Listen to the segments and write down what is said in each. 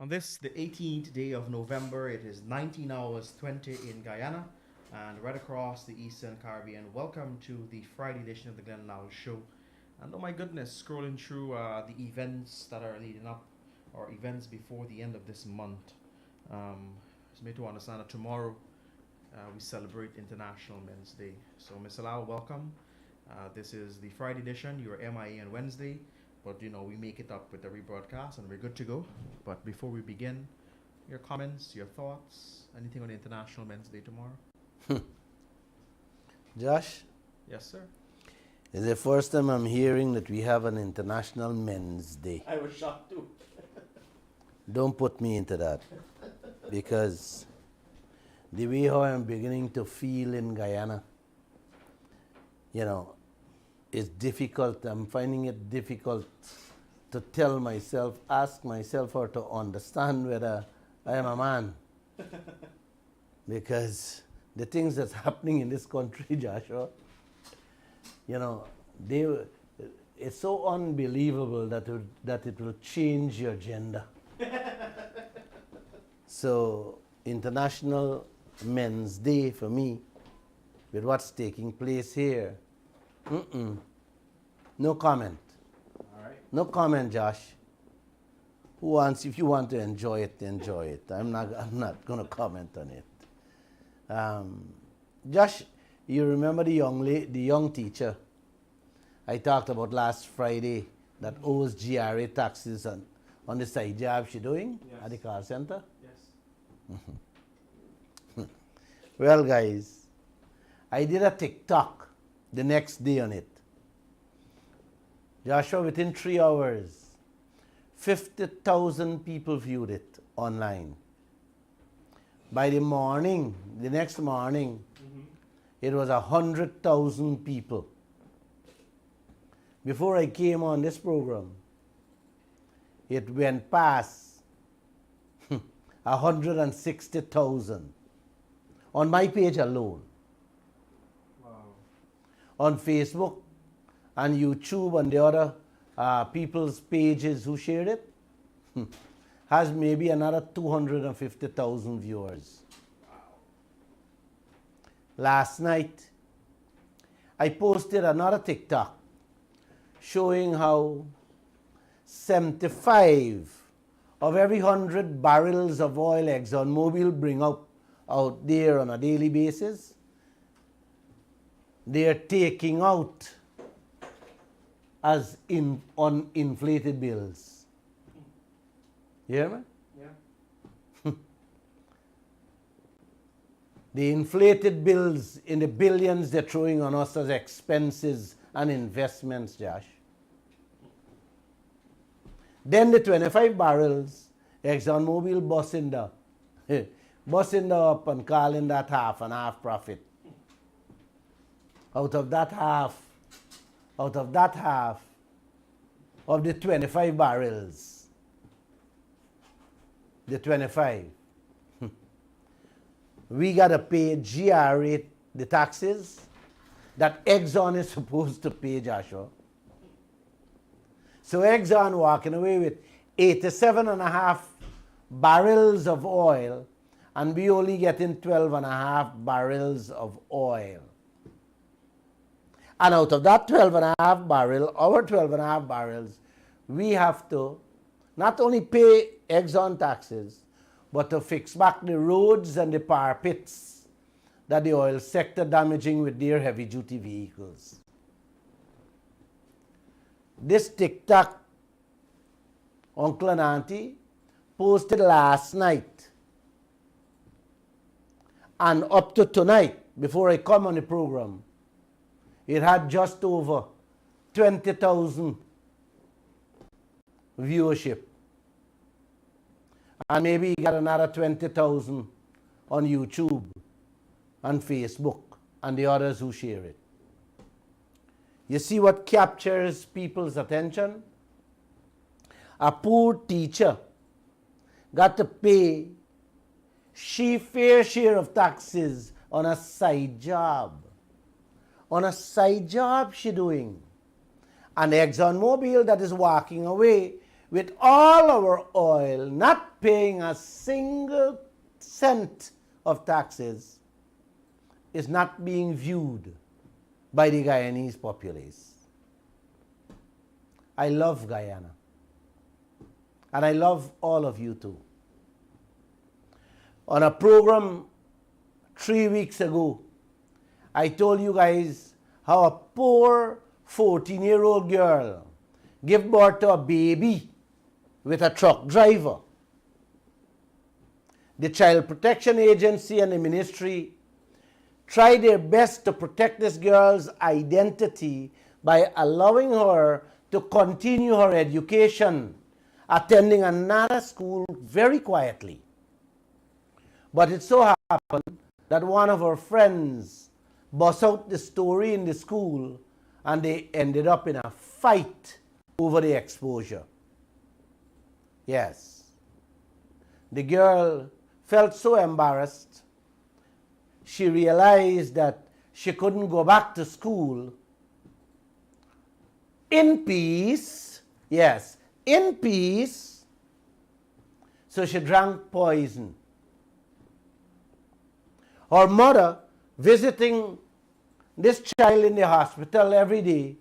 On this, the 18th day of November, it is 19 hours 20 in Guyana and right across the Eastern Caribbean. Welcome to the Friday edition of the Lall Show. And oh my goodness, scrolling through the events that are leading up or events before the end of this month. It's made to understand that tomorrow we celebrate International Men's Day. So, Mr. Lall, welcome. This is the Friday edition. You're MIA on Wednesday. But we make it up with the rebroadcast and we're good to go. But before we begin, your comments, your thoughts, anything on International Men's Day tomorrow? Josh? Yes, sir. It's the first time I'm hearing that we have an International Men's Day. I was shocked too. Don't put me into that. Because the way how I'm beginning to feel in Guyana, it's difficult. I'm finding it difficult to tell myself, ask myself, or to understand whether I am a man. Because the things that's happening in this country, Joshua, it's so unbelievable that it will change your gender. So, International Men's Day for me, with what's taking place here, no comment. All right. No comment, Josh. If you want to enjoy it, enjoy it. I'm not going to comment on it. Josh, you remember the young teacher I talked about last Friday that owes GRA taxes on the side job she's doing at the call center? Yes. Well, guys, I did a TikTok the next day on it. Joshua, within 3 hours, 50,000 people viewed it online. By the next morning, it was 100,000 people. Before I came on this program, it went past 160,000 on my page alone. On Facebook and YouTube and the other people's pages who shared it, has maybe another 250,000 viewers. Last night, I posted another TikTok showing how 75 of every 100 barrels of oil ExxonMobil bring out there on a daily basis, they are taking out as on inflated bills. You hear me? Yeah. The inflated bills in the billions they're throwing on us as expenses and investments, Josh. Then the 25 barrels, ExxonMobil busting up and calling that half and half profit. Out of that half of the 25 barrels, the 25, we got to pay GRA the taxes that Exxon is supposed to pay, Joshua. So Exxon walking away with 87.5 barrels of oil, and we only getting 12.5 barrels of oil. And out of that 12.5 barrel, our 12.5 barrels, we have to not only pay Exxon taxes, but to fix back the roads and the parapets that the oil sector damaging with their heavy-duty vehicles. This TikTok, Uncle and Auntie, posted last night. And up to tonight, before I come on the program, it had just over 20,000 viewership. And maybe you got another 20,000 on YouTube and Facebook and the others who share it. You see what captures people's attention? A poor teacher got to pay fair share of taxes on a side job. On a side job she doing. And ExxonMobil that is walking away with all our oil, not paying a single cent of taxes, is not being viewed by the Guyanese populace. I love Guyana. And I love all of you too. On a program 3 weeks ago, I told you guys how a poor 14-year-old girl gave birth to a baby with a truck driver. The Child Protection Agency and the ministry tried their best to protect this girl's identity by allowing her to continue her education, attending another school very quietly. But it so happened that one of her friends bust out the story in the school and they ended up in a fight over the exposure. Yes. The girl felt so embarrassed. She realized that she couldn't go back to school in peace. Yes, in peace. So she drank poison. Her mother, visiting this child in the hospital every day,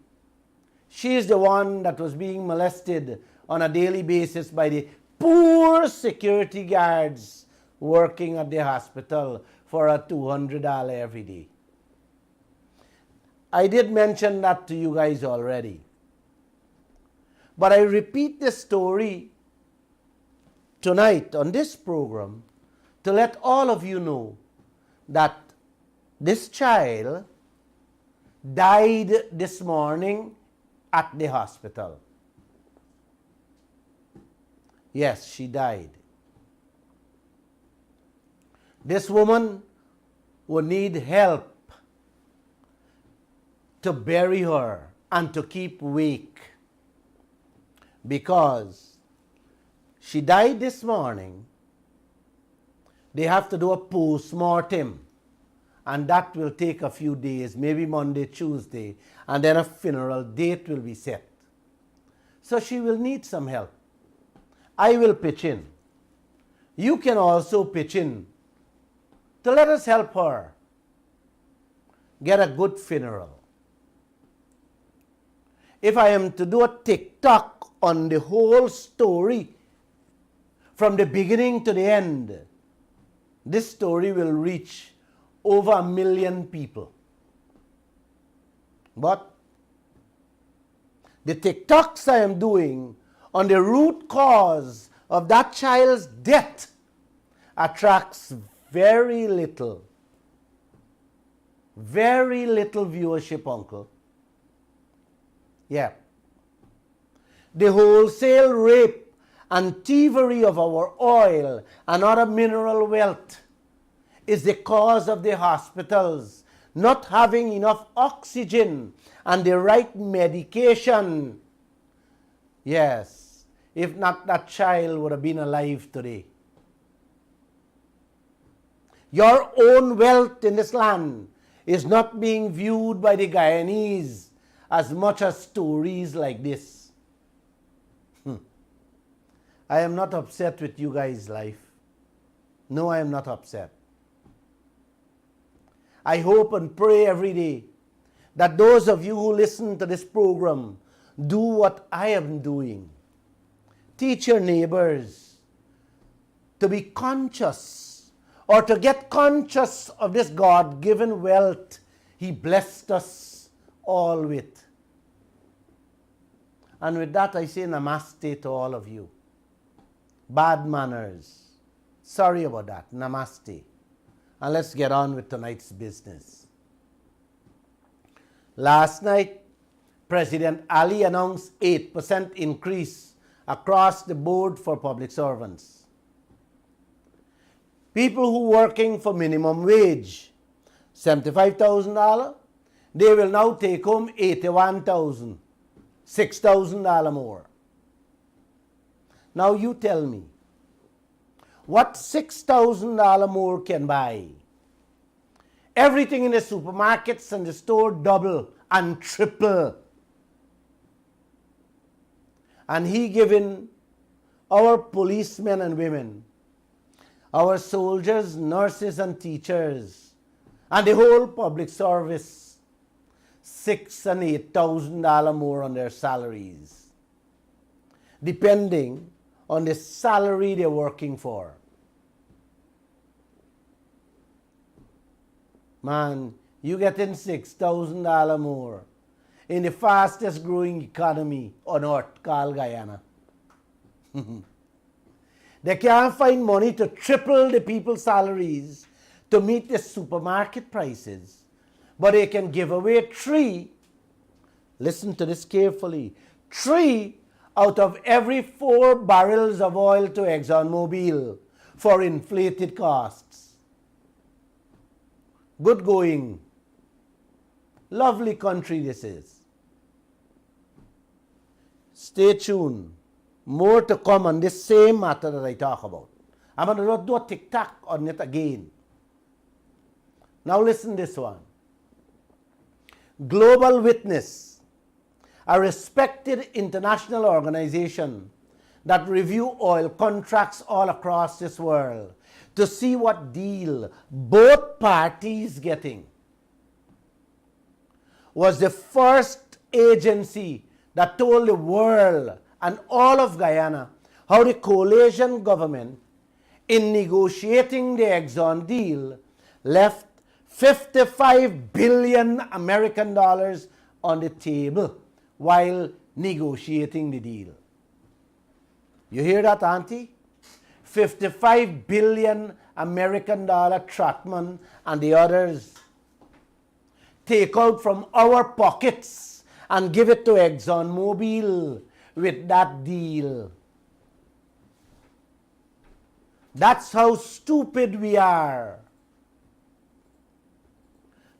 she is the one that was being molested on a daily basis by the poor security guards working at the hospital for a $200 every day. I did mention that to you guys already. But I repeat this story tonight on this program to let all of you know that this child died this morning at the hospital. Yes, she died. This woman would need help to bury her and to keep wake because she died this morning. They have to do a post-mortem, and that will take a few days, maybe Monday, Tuesday, and then a funeral date will be set. So she will need some help. I will pitch in. You can also pitch in to let us help her get a good funeral. If I am to do a TikTok on the whole story from the beginning to the end, this story will reach over 1 million people. But the TikToks I am doing on the root cause of that child's death attracts very little viewership, uncle. Yeah. The wholesale rape and thievery of our oil and other mineral wealth is the cause of the hospitals not having enough oxygen and the right medication. Yes, if not, that child would have been alive today. Your own wealth in this land is not being viewed by the Guyanese as much as stories like this. I am not upset with you guys' life. No, I am not upset. I hope and pray every day that those of you who listen to this program do what I am doing. Teach your neighbors to be conscious or to get conscious of this God-given wealth He blessed us all with. And with that, I say namaste to all of you. Bad manners. Sorry about that. Namaste. And let's get on with tonight's business. Last night, President Ali announced 8% increase across the board for public servants. People who are working for minimum wage, $75,000, they will now take home $81,000, $6,000 more. Now you tell me, what $6,000 more can buy? Everything in the supermarkets and the store double and triple. And he giving our policemen and women, our soldiers, nurses and teachers, and the whole public service, $6,000 and $8,000 more on their salaries, depending on the salary they're working for. Man, you getting $6,000 more in the fastest growing economy on earth called Guyana. They can't find money to triple the people's salaries to meet the supermarket prices, but they can give away listen to this carefully, 3 out of every 4 barrels of oil to ExxonMobil for inflated costs. Good going. Lovely country this is. Stay tuned. More to come on this same matter that I talk about. I'm going to do a tic-tac on it again. Now listen this one. Global Witness, a respected international organization that review oil contracts all across this world to see what deal both parties getting, was the first agency that told the world and all of Guyana how the coalition government, in negotiating the Exxon deal, left $55 billion American dollars on the table while negotiating the deal. You hear that, Auntie? $55 billion American dollar Trotman and the others take out from our pockets and give it to ExxonMobil with that deal. That's how stupid we are.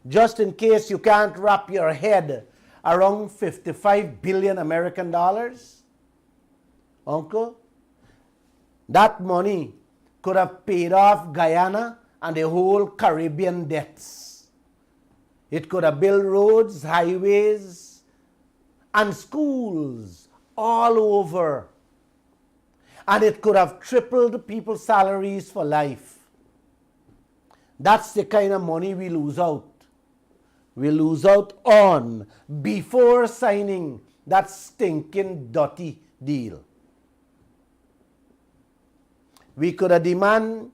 Just in case you can't wrap your head around $55 billion American dollars, Uncle, that money could have paid off Guyana and the whole Caribbean debts. It could have built roads, highways, and schools all over. And it could have tripled people's salaries for life. That's the kind of money we lose out. We lose out on before signing that stinking dirty deal. We could have demanded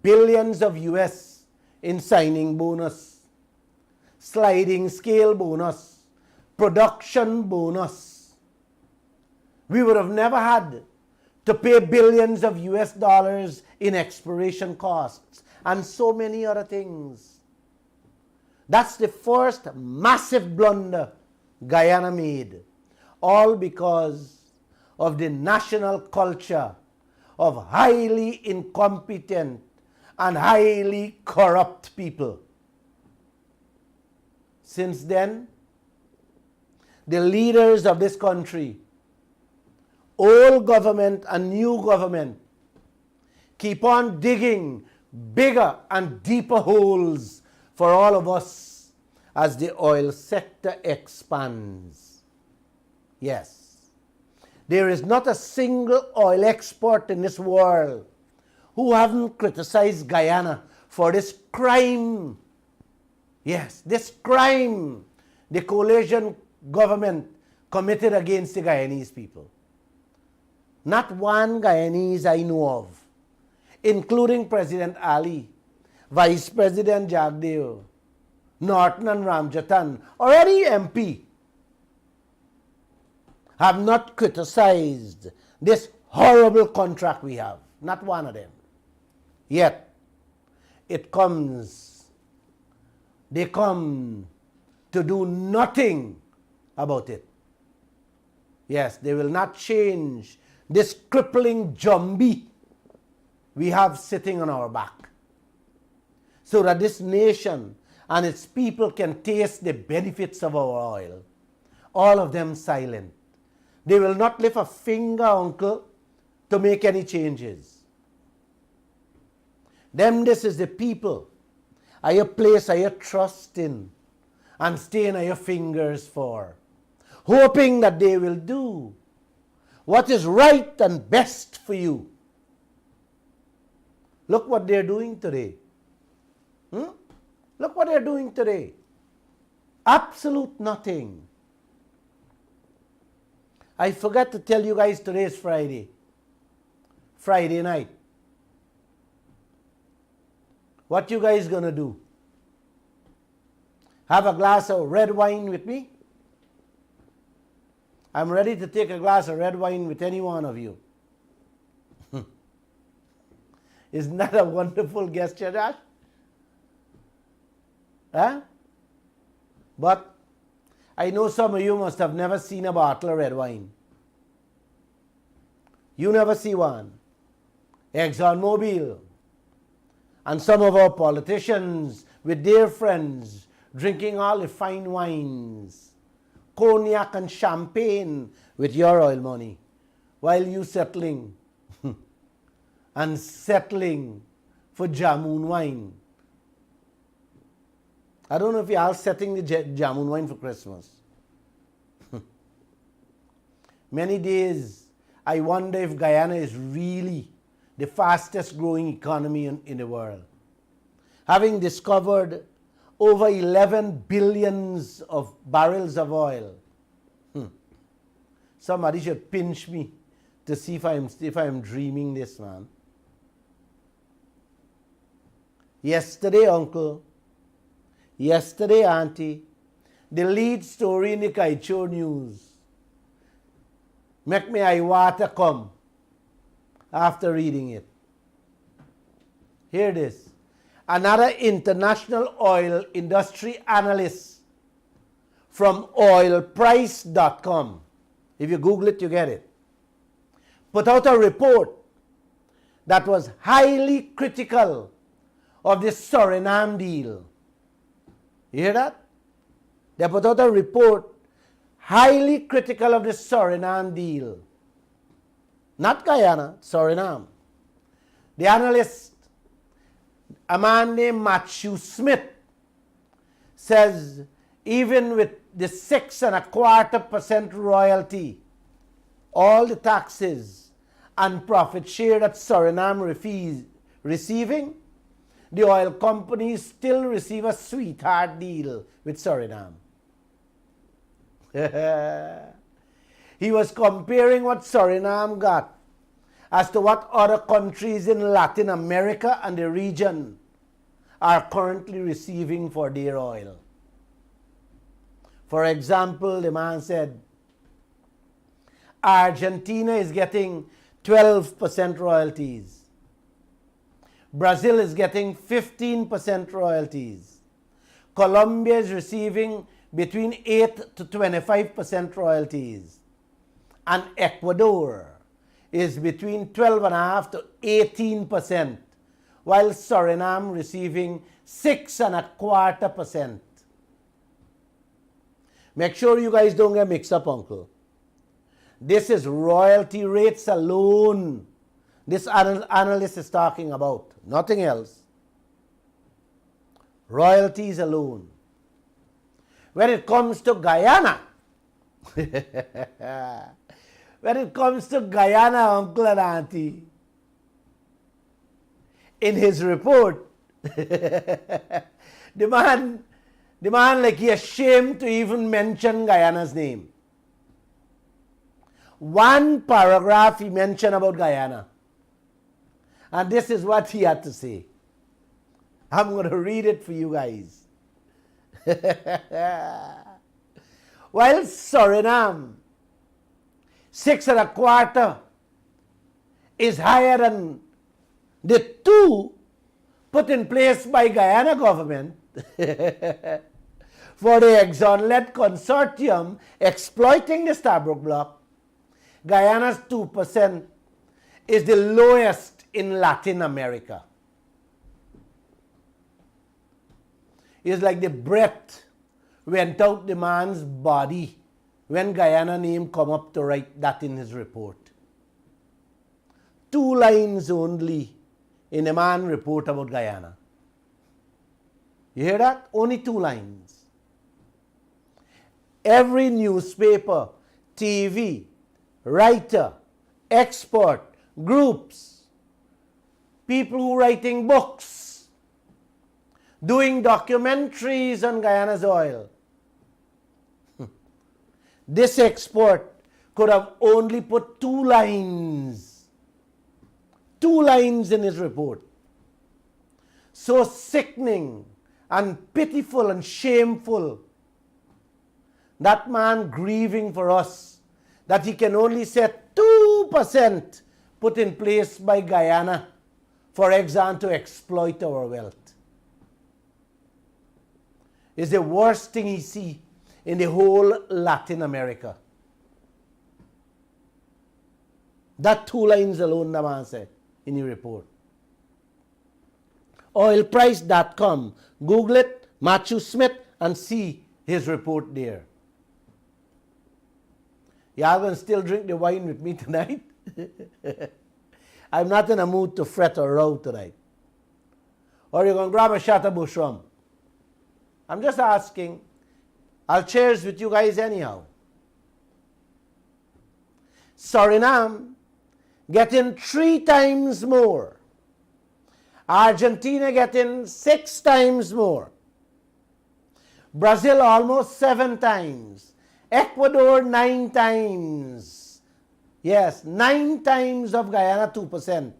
billions of US in signing bonus, sliding scale bonus, production bonus. We would have never had to pay billions of US dollars in exploration costs and so many other things. That's the first massive blunder Guyana made, all because of the national culture of highly incompetent and highly corrupt people. Since then, the leaders of this country, old government and new government, keep on digging bigger and deeper holes for all of us as the oil sector expands. Yes, there is not a single oil export in this world who haven't criticized Guyana for this crime. Yes, this crime the coalition government committed against the Guyanese people. Not one Guyanese I know of, including President Ali, Vice President Jagdeo, Norton and Ramjatan, or any MP, have not criticized this horrible contract we have. Not one of them. Yet, they come to do nothing about it. Yes, they will not change this crippling zombie we have sitting on our back, so that this nation and its people can taste the benefits of our oil. All of them silent. They will not lift a finger, Uncle, to make any changes. This is the people I place your trust in and stain your fingers for, hoping that they will do what is right and best for you. Look what they're doing today. Look what they're doing today. Absolute nothing. I forgot to tell you guys today is Friday. Friday night. What you guys gonna do? Have a glass of red wine with me? I'm ready to take a glass of red wine with any one of you. Isn't that a wonderful gesture, Josh? Huh? But I know some of you must have never seen a bottle of red wine. You never see one. ExxonMobil and some of our politicians with their friends drinking all the fine wines, cognac and champagne with your oil money, while you settling and settling for jamun wine. I don't know if you're all setting the jamun wine for Christmas. Many days, I wonder if Guyana is really the fastest growing economy in the world. Having discovered over 11 billions of barrels of oil. Somebody should pinch me to see if I'm dreaming this, man. Yesterday, uncle, yesterday, auntie, the lead story in the Kaieteur news make me eye water come after reading it. Here it is. Another international oil industry analyst from oilprice.com, if you Google it, you get it, put out a report that was highly critical of the Suriname deal. You hear that? They put out a report highly critical of the Suriname deal. Not Guyana, Suriname. The analyst, a man named Matthew Smith, says even with the 6.25% royalty, all the taxes and profit share that Suriname receiving, the oil companies still receive a sweetheart deal with Suriname. He was comparing what Suriname got as to what other countries in Latin America and the region are currently receiving for their oil. For example, the man said, Argentina is getting 12% royalties. Brazil is getting 15% royalties. Colombia is receiving between 8 to 25% royalties. And Ecuador is between 12.5% to 18%, while Suriname receiving 6.25%. Make sure you guys don't get mixed up, uncle. This is royalty rates alone this analyst is talking about, nothing else. Royalties alone. When it comes to Guyana, when it comes to Guyana, uncle and auntie, in his report, the man like he ashamed to even mention Guyana's name. One paragraph he mentioned about Guyana. And this is what he had to say. I'm going to read it for you guys. While Suriname, 6.25% is higher than the 2 put in place by Guyana government for the Exxon-led consortium exploiting the Stabroek Block, Guyana's 2% is the lowest in Latin America. It's like the breath went out the man's body when Guyana name come up to write that in his report. 2 lines only in the man report about Guyana. You hear that? Only 2 lines. Every newspaper, TV, writer, expert, groups, people who writing books, doing documentaries on Guyana's oil. This expert could have only put two lines in his report. So sickening and pitiful and shameful. That man grieving for us that he can only set 2% put in place by Guyana for Exxon to exploit our wealth. Is the worst thing he see in the whole Latin America. That 2 lines alone, the man said in the report. Oilprice.com. Google it, Matthew Smith, and see his report there. Y'all gonna still drink the wine with me tonight? I'm not in a mood to fret or row tonight. Or you're gonna grab a shot of bush rum. I'm just asking. I'll cheers with you guys anyhow. Suriname getting 3 times more. Argentina getting 6 times more. Brazil almost 7 times. Ecuador 9 times. Yes, 9 times of Guyana 2%.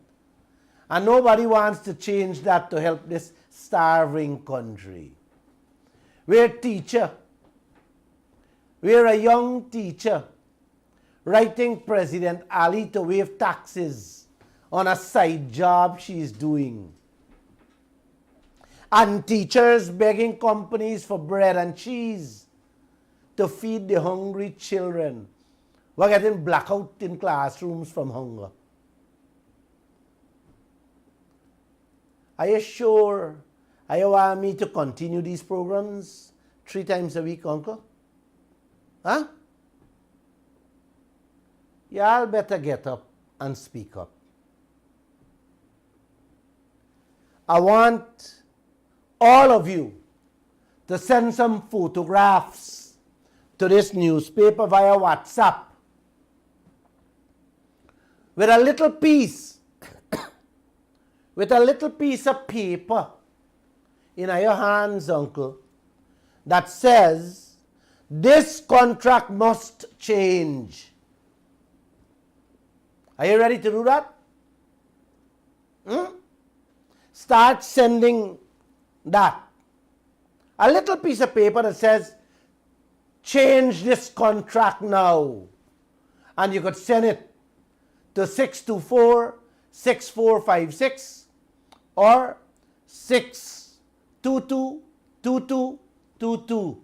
And nobody wants to change that to help this starving country. We're a teacher. We're a young teacher writing President Ali to waive taxes on a side job she's doing. And teachers begging companies for bread and cheese to feed the hungry children. We're getting blackout in classrooms from hunger. Are you sure? Are you want me to continue these programs 3 times a week, Uncle? Huh? Y'all better get up and speak up. I want all of you to send some photographs to this newspaper via WhatsApp with a little piece of paper in your hands, Uncle, that says this contract must change. Are you ready to do that? Start sending that. A little piece of paper that says, change this contract now. And you could send it to 624-6456 or 622-2222.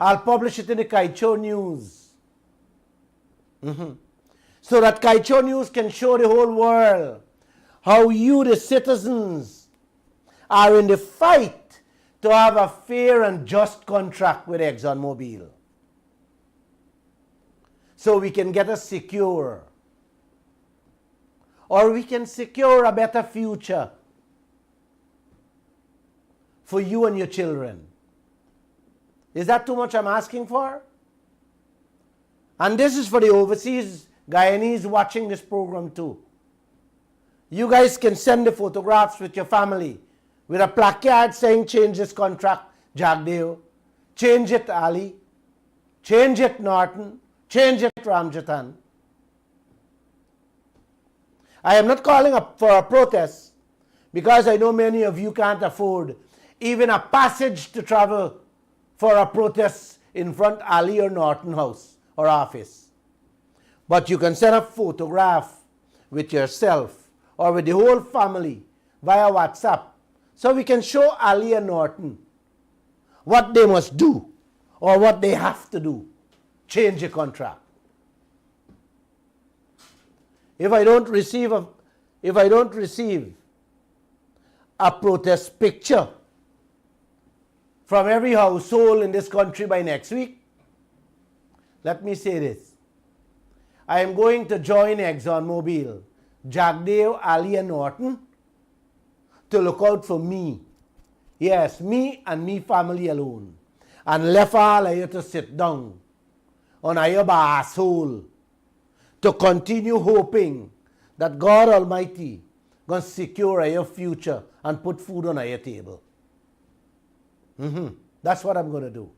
I'll publish it in the Kaieteur News. So that Kaieteur News can show the whole world how you, the citizens, are in the fight to have a fair and just contract with ExxonMobil. So we can get us secure. Or we can secure a better future for you and your children. Is that too much I'm asking for? And this is for the overseas Guyanese watching this program too. You guys can send the photographs with your family with a placard saying change this contract, Jagdeo. Change it, Ali. Change it, Norton. Change it, Ramjatan. I am not calling up for a protest because I know many of you can't afford even a passage to travel for a protest in front Ali or Norton house or office. But you can send a photograph with yourself or with the whole family via WhatsApp so we can show Ali and Norton what they must do or what they have to do. Change the contract. If I don't receive a protest picture from every household in this country by next week, let me say this. I am going to join ExxonMobil, Jagdeo, Ali and Norton to look out for me. Yes, me and me family alone. And left all of you to sit down on your asshole to continue hoping that God Almighty going to secure your future and put food on your table. That's what I'm going to do.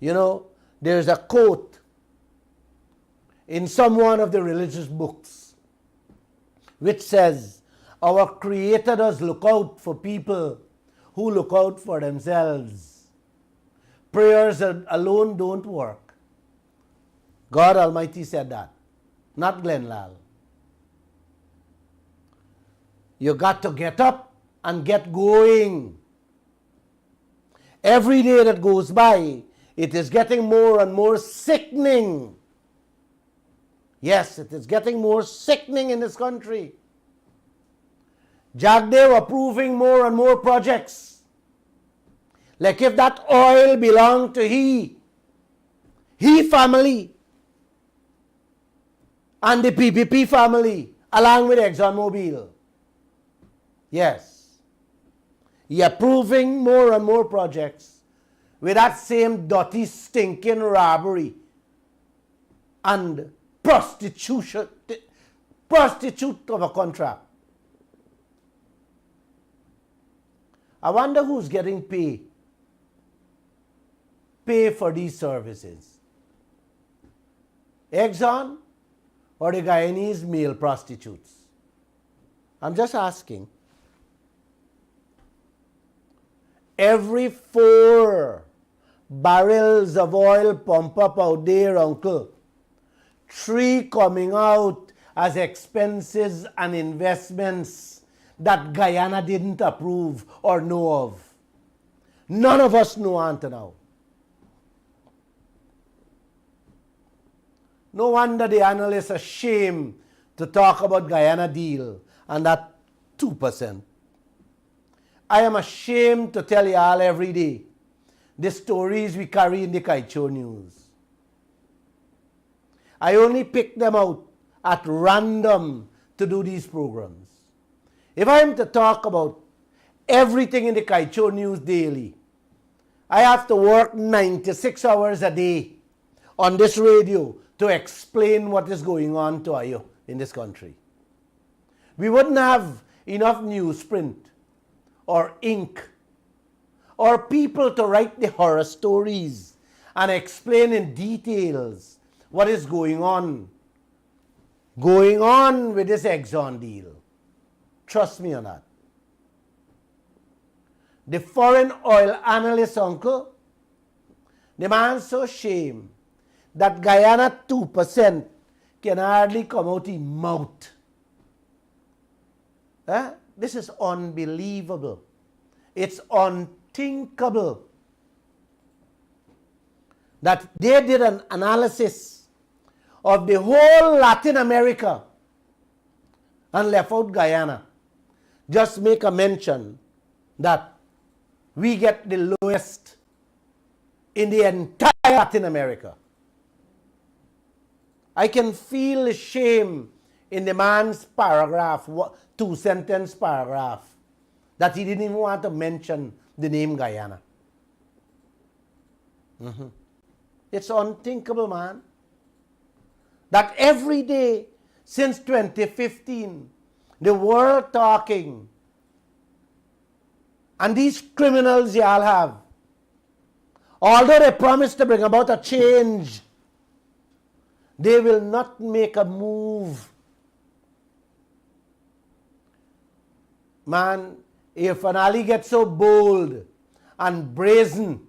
You know, there's a quote in some one of the religious books which says, our Creator does look out for people who look out for themselves. Prayers alone don't work. God Almighty said that, not Glenn Lall. You got to get up and get going. Every day that goes by, it is getting more and more sickening. Yes, it is getting more sickening in this country. Jagdev approving more and more projects. Like if that oil belonged to he family and the PPP family along with ExxonMobil. Yes. He approving more and more projects with that same dirty, stinking robbery and prostitute of a contract. I wonder who's getting pay for these services. Exxon or the Guyanese male prostitutes? I'm just asking. Every 4 barrels of oil pump up out there, uncle, 3 coming out as expenses and investments that Guyana didn't approve or know of. None of us know until now. No wonder the analysts are ashamed to talk about Guyana deal and that 2%. I am ashamed to tell you all every day the stories we carry in the Kaieteur news. I only pick them out at random to do these programs. If I am to talk about everything in the Kaieteur news daily, I have to work 96 hours a day on this radio to explain what is going on to you in this country. We wouldn't have enough newsprint or ink or people to write the horror stories and explain in details what is going on with this Exxon deal. Trust me on that. The foreign oil analyst uncle, the man so ashamed that Guyana 2% can hardly come out his mouth. This is unbelievable. It's unthinkable that they did an analysis of the whole Latin America and left out Guyana. Just make a mention that we get the lowest in the entire Latin America. I can feel the shame in the man's paragraph, 2-sentence paragraph, that he didn't even want to mention the name Guyana. It's unthinkable, man. That every day since 2015, the world talking, and these criminals y'all have, although they promise to bring about a change, they will not make a move. Man, if an Ali gets so bold and brazen,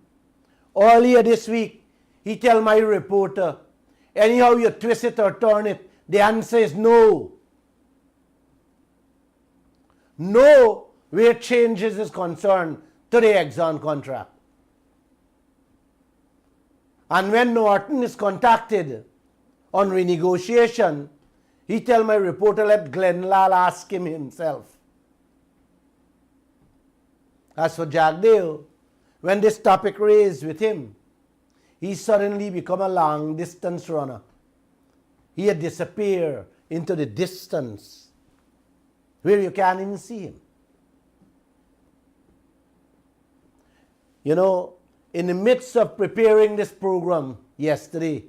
earlier this week, he tell my reporter, anyhow you twist it or turn it, the answer is no. No, where changes is concerned to the Exxon contract. And when Norton is contacted on renegotiation, he tell my reporter, let Glenn Lall ask him himself. As for Jagdev, when this topic raised with him, he suddenly become a long distance runner. He had disappeared into the distance where you can't even see him. You know, in the midst of preparing this program yesterday,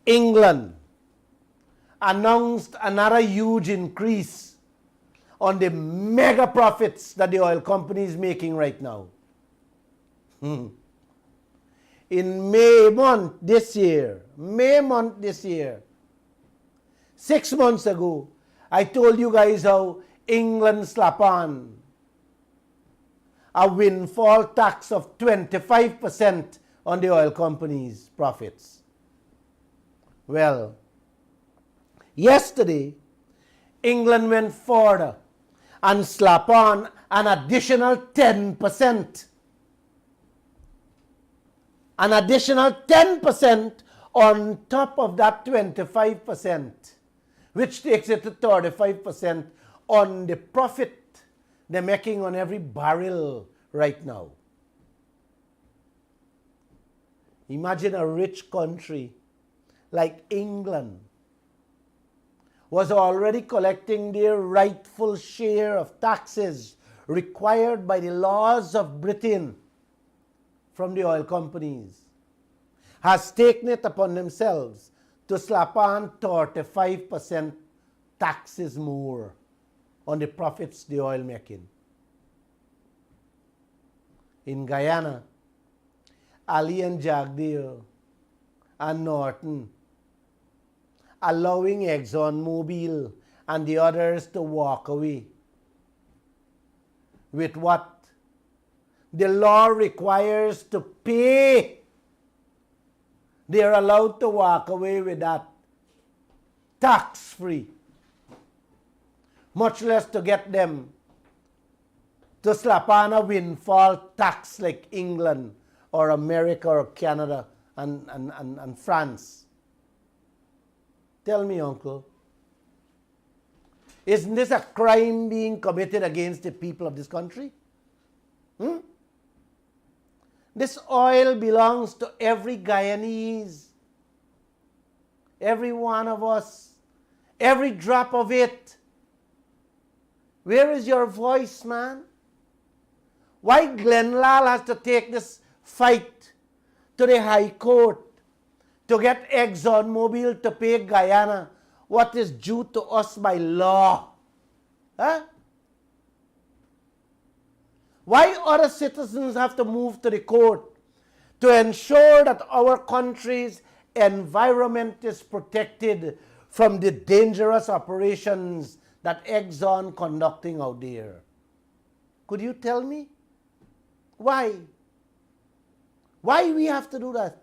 England announced another huge increase on the mega profits that the oil company is making right now. In May month this year, 6 months ago, I told you guys how England slapped on a windfall tax of 25% on the oil company's profits. Well, yesterday, England went further and slapped on an additional 10%. An additional 10% on top of that 25%, which takes it to 35% on the profit they're making on every barrel right now. Imagine a rich country like England was already collecting their rightful share of taxes required by the laws of Britain from the oil companies, has taken it upon themselves to slap on 35% taxes more on the profits the oil making. In Guyana, Ali and Jagdeo and Norton allowing ExxonMobil and the others to walk away with what the law requires to pay. They are allowed to walk away with that tax-free, much less to get them to slap on a windfall tax like England or America or Canada and France. Tell me, uncle, isn't this a crime being committed against the people of this country? This oil belongs to every Guyanese, every one of us, every drop of it. Where is your voice, man? Why Lall has to take this fight to the High Court to get ExxonMobil to pay Guyana what is due to us by law? Huh? Why other citizens have to move to the court to ensure that our country's environment is protected from the dangerous operations that Exxon conducting out there? Could you tell me? Why? Why we have to do that?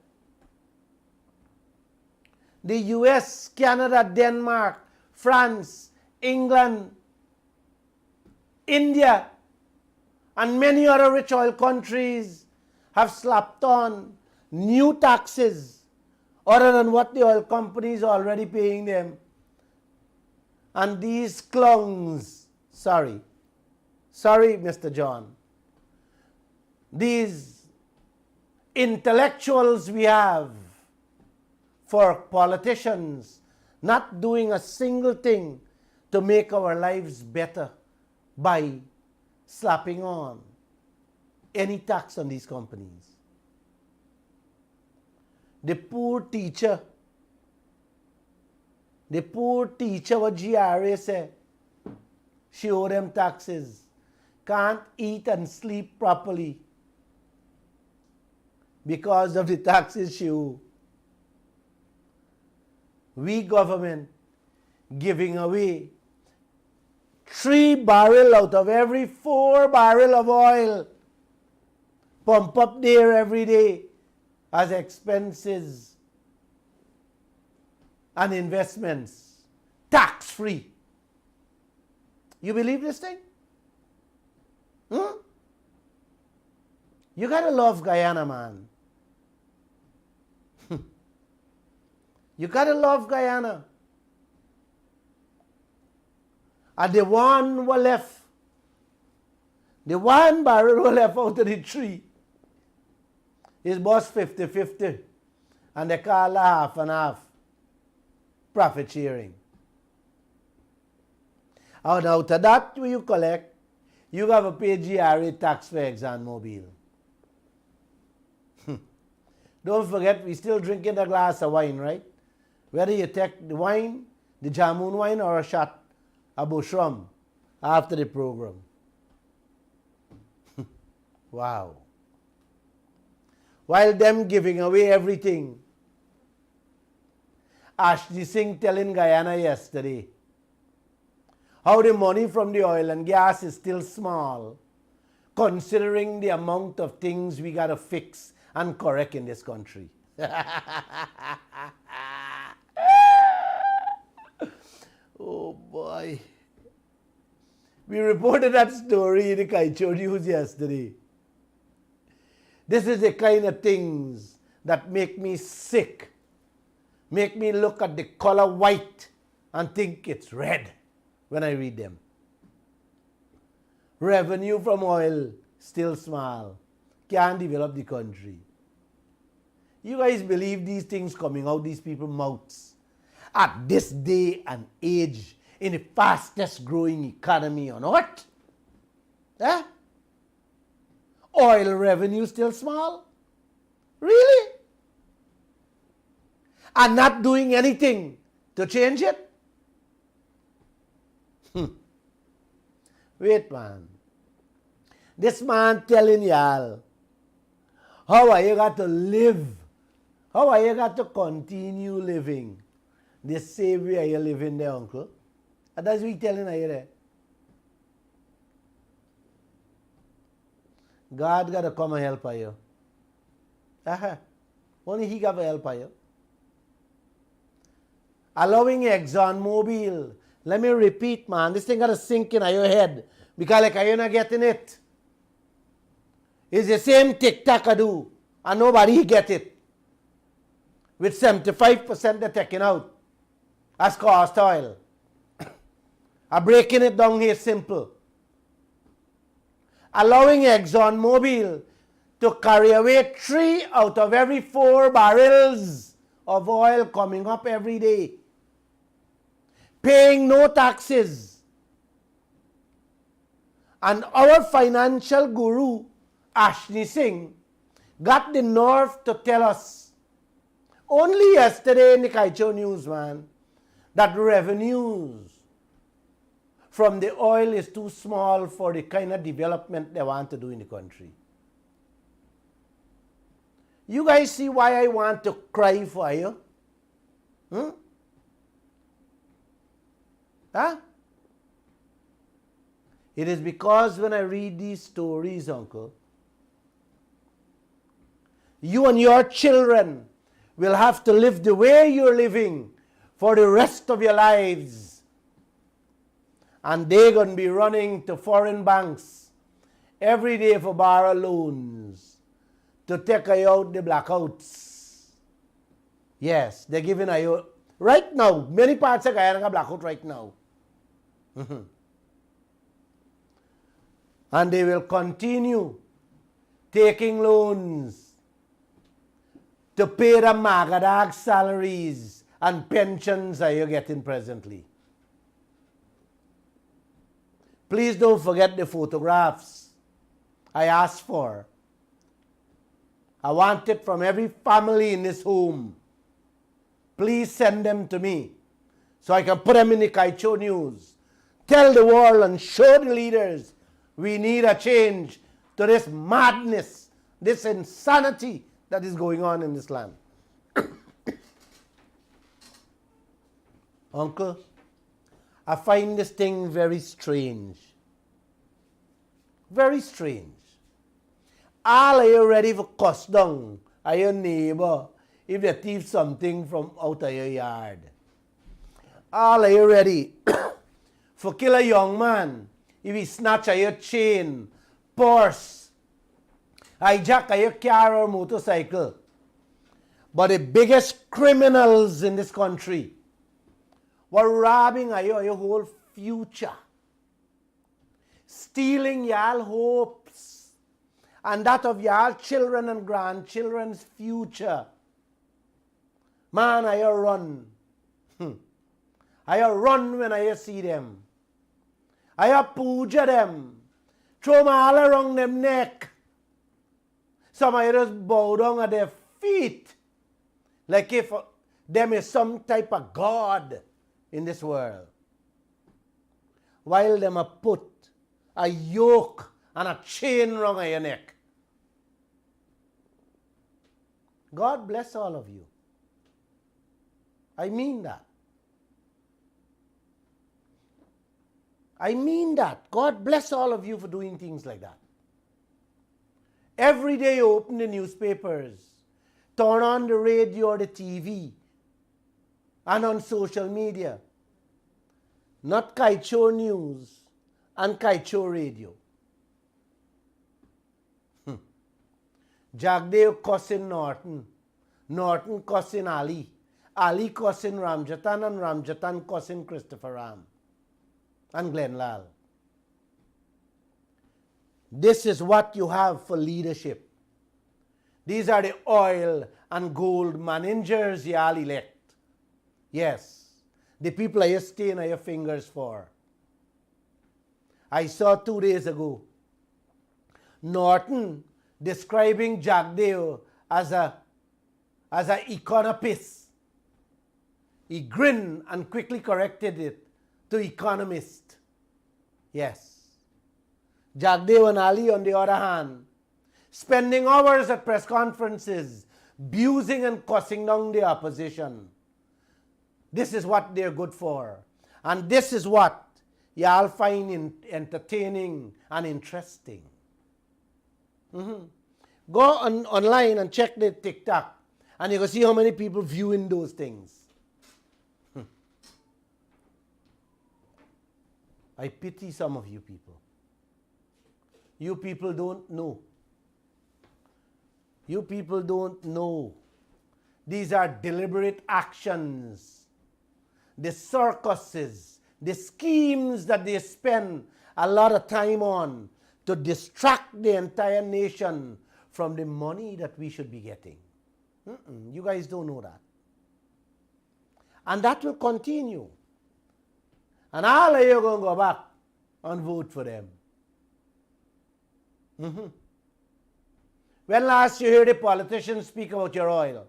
The US, Canada, Denmark, France, England, India, and many other rich oil countries have slapped on new taxes other than what the oil companies are already paying them. And these clowns, sorry, Mr. John, these intellectuals we have for politicians not doing a single thing to make our lives better by slapping on any tax on these companies. The poor teacher, what GRA said, she owe them taxes, can't eat and sleep properly because of the taxes she owe. We government giving away 3 barrels out of every 4 barrels of oil pump up there every day as expenses and investments, tax-free. You believe this thing? You gotta love Guyana, man. You gotta love Guyana. And the one were left, the 1 barrel were left out of the 3 is boss 50-50. And they call it half and half profit sharing. And out of that what you collect, you have to pay GRA tax for ExxonMobil. Don't forget, we still drinking a glass of wine, right? Whether you take the wine, the jamun wine, or a shot of bushrum after the program. Wow. While them giving away everything, Ashley Singh telling Guyana yesterday how the money from the oil and gas is still small, considering the amount of things we got to fix and correct in this country. Oh boy. We reported that story in the Kaieteur news yesterday. This is the kind of things that make me sick, make me look at the color white and think it's red when I read them. Revenue from oil still small, can't develop the country. You guys believe these things coming out these people's mouths at this day and age in the fastest growing economy on earth? Eh? Oil revenue still small? Really? And not doing anything to change it? Wait, man. This man telling y'all how are you got to live, how are you got to continue living the same way you living there, uncle? And that's what he's telling you there. God got to come and help you. Only he got to help you. Allowing ExxonMobil, let me repeat, man, this thing got to sink in your head because like you're not getting it. It's the same tic-tac-a-do and nobody get it. With 75% they're taking out as cost oil. I'm breaking it down here simple. Allowing ExxonMobil to carry away 3 out of every 4 barrels of oil coming up every day. Paying no taxes. And our financial guru, Ashley Singh, got the nerve to tell us, only yesterday in the Kaieteur news, man, that revenues from the oil is too small for the kind of development they want to do in the country. You guys see why I want to cry for you? Huh? It is because when I read these stories, uncle, you and your children will have to live the way you're living for the rest of your lives. And they're going to be running to foreign banks every day for borrow loans to take out the blackouts. Yes, they're giving you right now. Many parts of Guyana have blackout right now. And they will continue taking loans to pay the magadag salaries and pensions that you're getting presently. Please don't forget the photographs I asked for. I want it from every family in this home. Please send them to me so I can put them in the Kaieteur news. Tell the world and show the leaders we need a change to this madness, this insanity that is going on in this land. Uncle, I find this thing very strange. Very strange. All are you ready for cuss down at your neighbor if they thief something from out of your yard? All are you ready for kill a young man if he snatch at your chain, purse, hijack at your car or motorcycle? But the biggest criminals in this country were robbing at your whole future, stealing y'all hopes and that of y'all children and grandchildren's future. Man, I run. I run when I see them. I puja them. Throw my all around them neck. Some of you just bow down at their feet like if them is some type of God in this world. While them a put a yoke and a chain round your neck. God bless all of you. I mean that. I mean that. God bless all of you for doing things like that. Every day you open the newspapers, turn on the radio or the TV, and on social media. Not Kaieteur News and Kaieteur Radio. Jagdeo cussing Norton. Norton cussing Ali. Ali cussing Ramjatan, and Ramjatan cussing Christopher Ram and Glenn Lall. This is what you have for leadership. These are the oil and gold managers you all elect. Yes, the people you stain on your fingers for. I saw 2 days ago Norton describing Jagdeo as a economist. He grinned and quickly corrected it to economist. Yes. Jagdeo and Ali, on the other hand, spending hours at press conferences, abusing and cussing down the opposition. This is what they're good for. And this is what y'all find entertaining and interesting. Go online and check the TikTok, and you can see how many people viewing those things. I pity some of you people. You people don't know. You people don't know. These are deliberate actions. The circuses, the schemes that they spend a lot of time on to distract the entire nation from the money that we should be getting. You guys don't know that. And that will continue. And all of you are going to go back and vote for them. When last you heard a politician speak about your oil,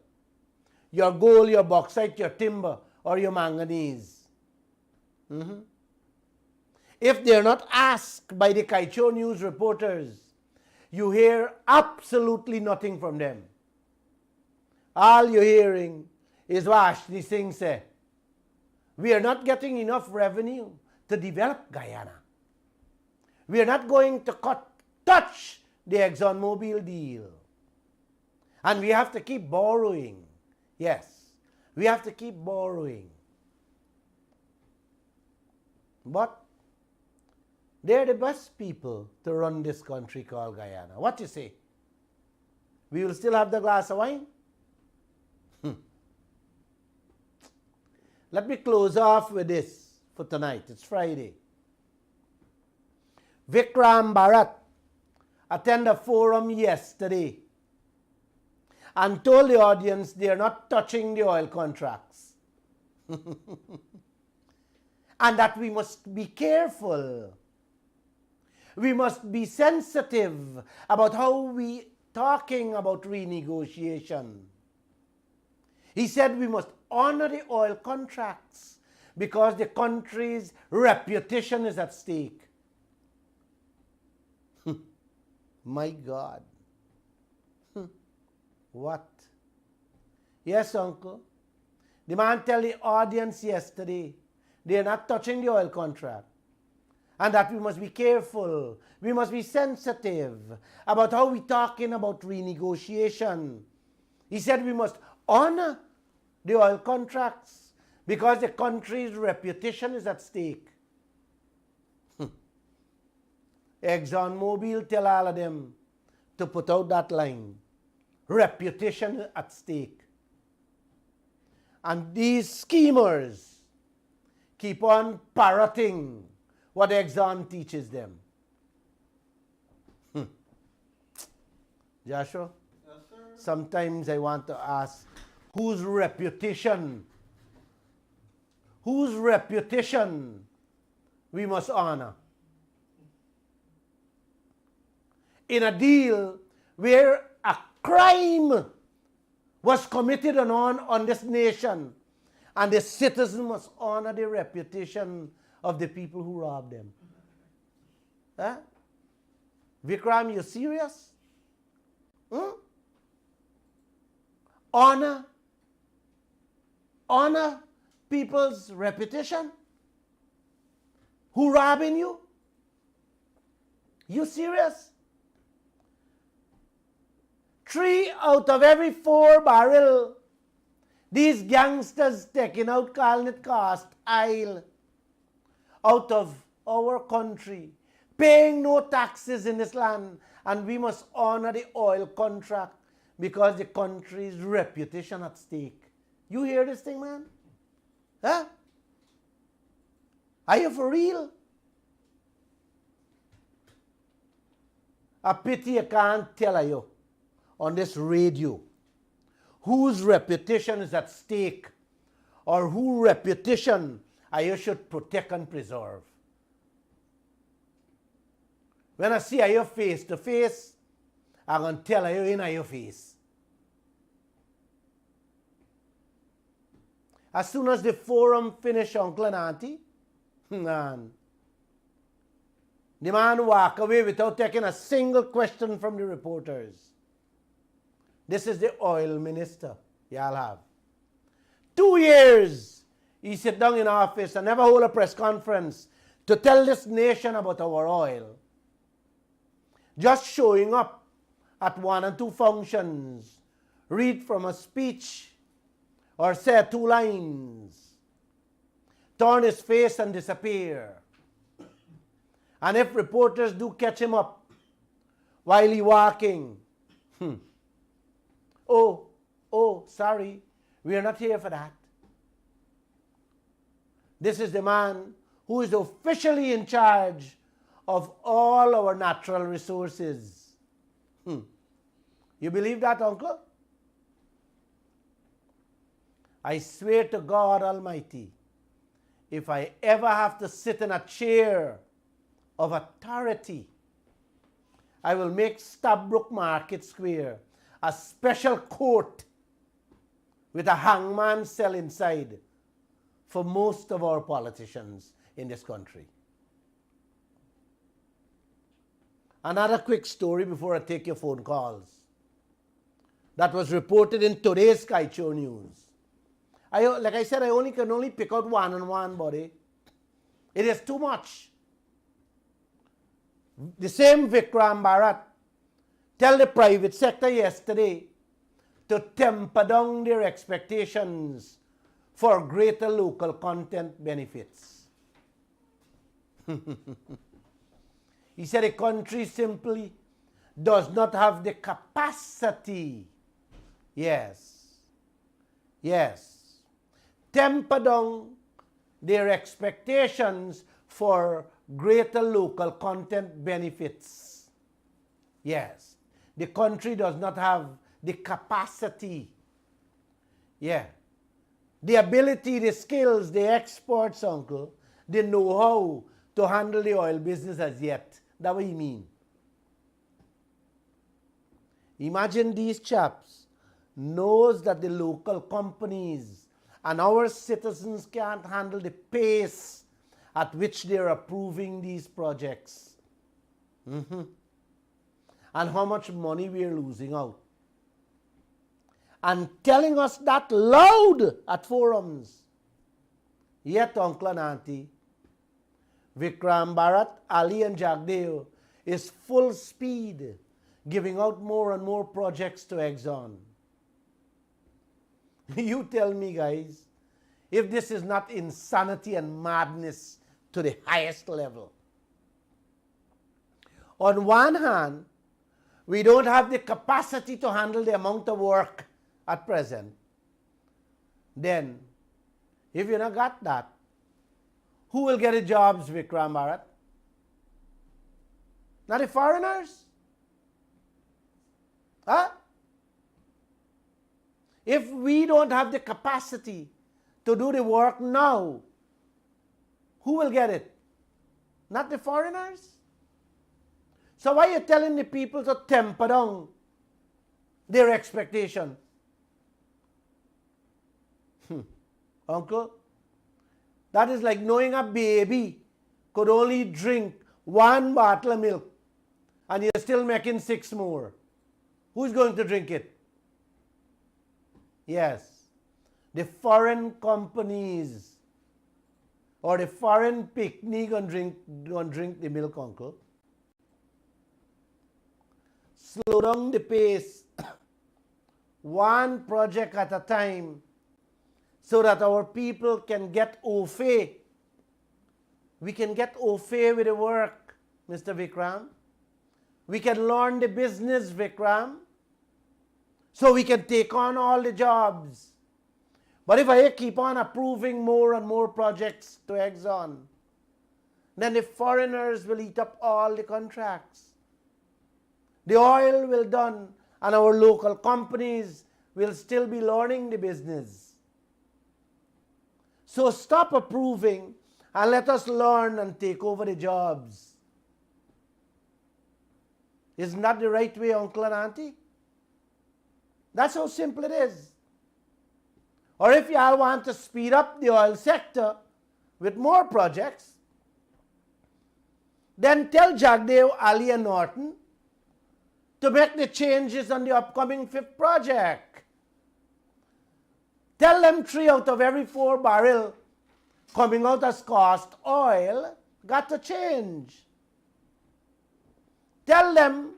your gold, your bauxite, your timber, or your manganese? If they're not asked by the Kaieteur News reporters, you hear absolutely nothing from them. All you're hearing is what Ashley Singh said. We are not getting enough revenue to develop Guyana. We are not going to touch the ExxonMobil deal. And we have to keep borrowing. Yes, we have to keep borrowing. But they're the best people to run this country called Guyana. What you say? We will still have the glass of wine? Let me close off with this for tonight. It's Friday. Vikram Bharat attended a forum yesterday and told the audience they are not touching the oil contracts. And that we must be careful. We must be sensitive about how we talking about renegotiation. He said we must honor the oil contracts because the country's reputation is at stake. My God. What? Yes, uncle. The man tell the audience yesterday they are not touching the oil contract. And that we must be careful. We must be sensitive about how we talking about renegotiation. He said we must honor the oil contracts because the country's reputation is at stake. ExxonMobil tell all of them to put out that line. Reputation at stake. And these schemers keep on parroting what Exxon teaches them. Joshua? Yes, sir. Sometimes I want to ask, whose reputation we must honor? In a deal where a crime was committed on this nation, and the citizen must honor the reputation of the people who robbed them. Huh? Vikram, you serious? Hmm? Honor people's reputation who robbing you? You serious? 3 out of every 4 barrel these gangsters taking out, calling it cost oil, out of our country, paying no taxes in this land, and we must honor the oil contract because the country's reputation at stake. You hear this thing, man? Huh? Are you for real? A pity I can't tell you on this radio whose reputation is at stake or whose reputation you should protect and preserve. When I see you face to face, I'm going to tell you in your face. As soon as the forum finished, Uncle and Auntie, man, the man walked away without taking a single question from the reporters. This is the oil minister y'all have. 2 years he sit down in office and never hold a press conference to tell this nation about our oil. Just showing up at 1 and 2 functions, read from a speech or say 2 lines, turn his face and disappear. And if reporters do catch him up while he walking, oh, sorry, we are not here for that. This is the man who is officially in charge of all our natural resources. You believe that, Uncle? I swear to God Almighty, if I ever have to sit in a chair of authority, I will make Stabrook Market Square a special court with a hangman cell inside for most of our politicians in this country. Another quick story before I take your phone calls. That was reported in today's Kaieteur news. Like I said, I can only pick out one on one, buddy. It is too much. The same Vikram Bharat tell the private sector yesterday to temper down their expectations for greater local content benefits. He said the country simply does not have the capacity. Yes. Temper down their expectations for greater local content benefits. Yes. The country does not have the capacity. Yeah. The ability, the skills, the exports, Uncle, the know-how to handle the oil business as yet. That's what he mean. Imagine these chaps knows that the local companies and our citizens can't handle the pace at which they're approving these projects. And how much money we're losing out. And telling us that loud at forums. Yet, Uncle and Auntie, Vikram Bharat, Ali and Jagdeo is full speed giving out more and more projects to Exxon. You tell me, guys, if this is not insanity and madness to the highest level. On one hand, we don't have the capacity to handle the amount of work at present. Then, if you not got that, who will get the jobs, Vikram Bharat? Not the foreigners? Huh? If we don't have the capacity to do the work now, who will get it? Not the foreigners? So why are you telling the people to temper down their expectation? Uncle, that is like knowing a baby could only drink 1 bottle of milk and you're still making 6 more. Who's going to drink it? Yes, the foreign companies or the foreign picnic gonna drink the milk, uncle. Slow down the pace, one project at a time, so that our people can get au fait. We can get au fait with the work, Mr. Vikram. We can learn the business, Vikram, so we can take on all the jobs. But if I keep on approving more and more projects to Exxon, then the foreigners will eat up all the contracts. The oil will done, and our local companies will still be learning the business. So stop approving and let us learn and take over the jobs. Isn't that the right way, Uncle and Auntie? That's how simple it is. Or if y'all want to speed up the oil sector with more projects, then tell Jagdev, Ali and Norton to make the changes on the upcoming 5th project. Tell them 3 out of every 4 barrel coming out as cost oil got to change. Tell them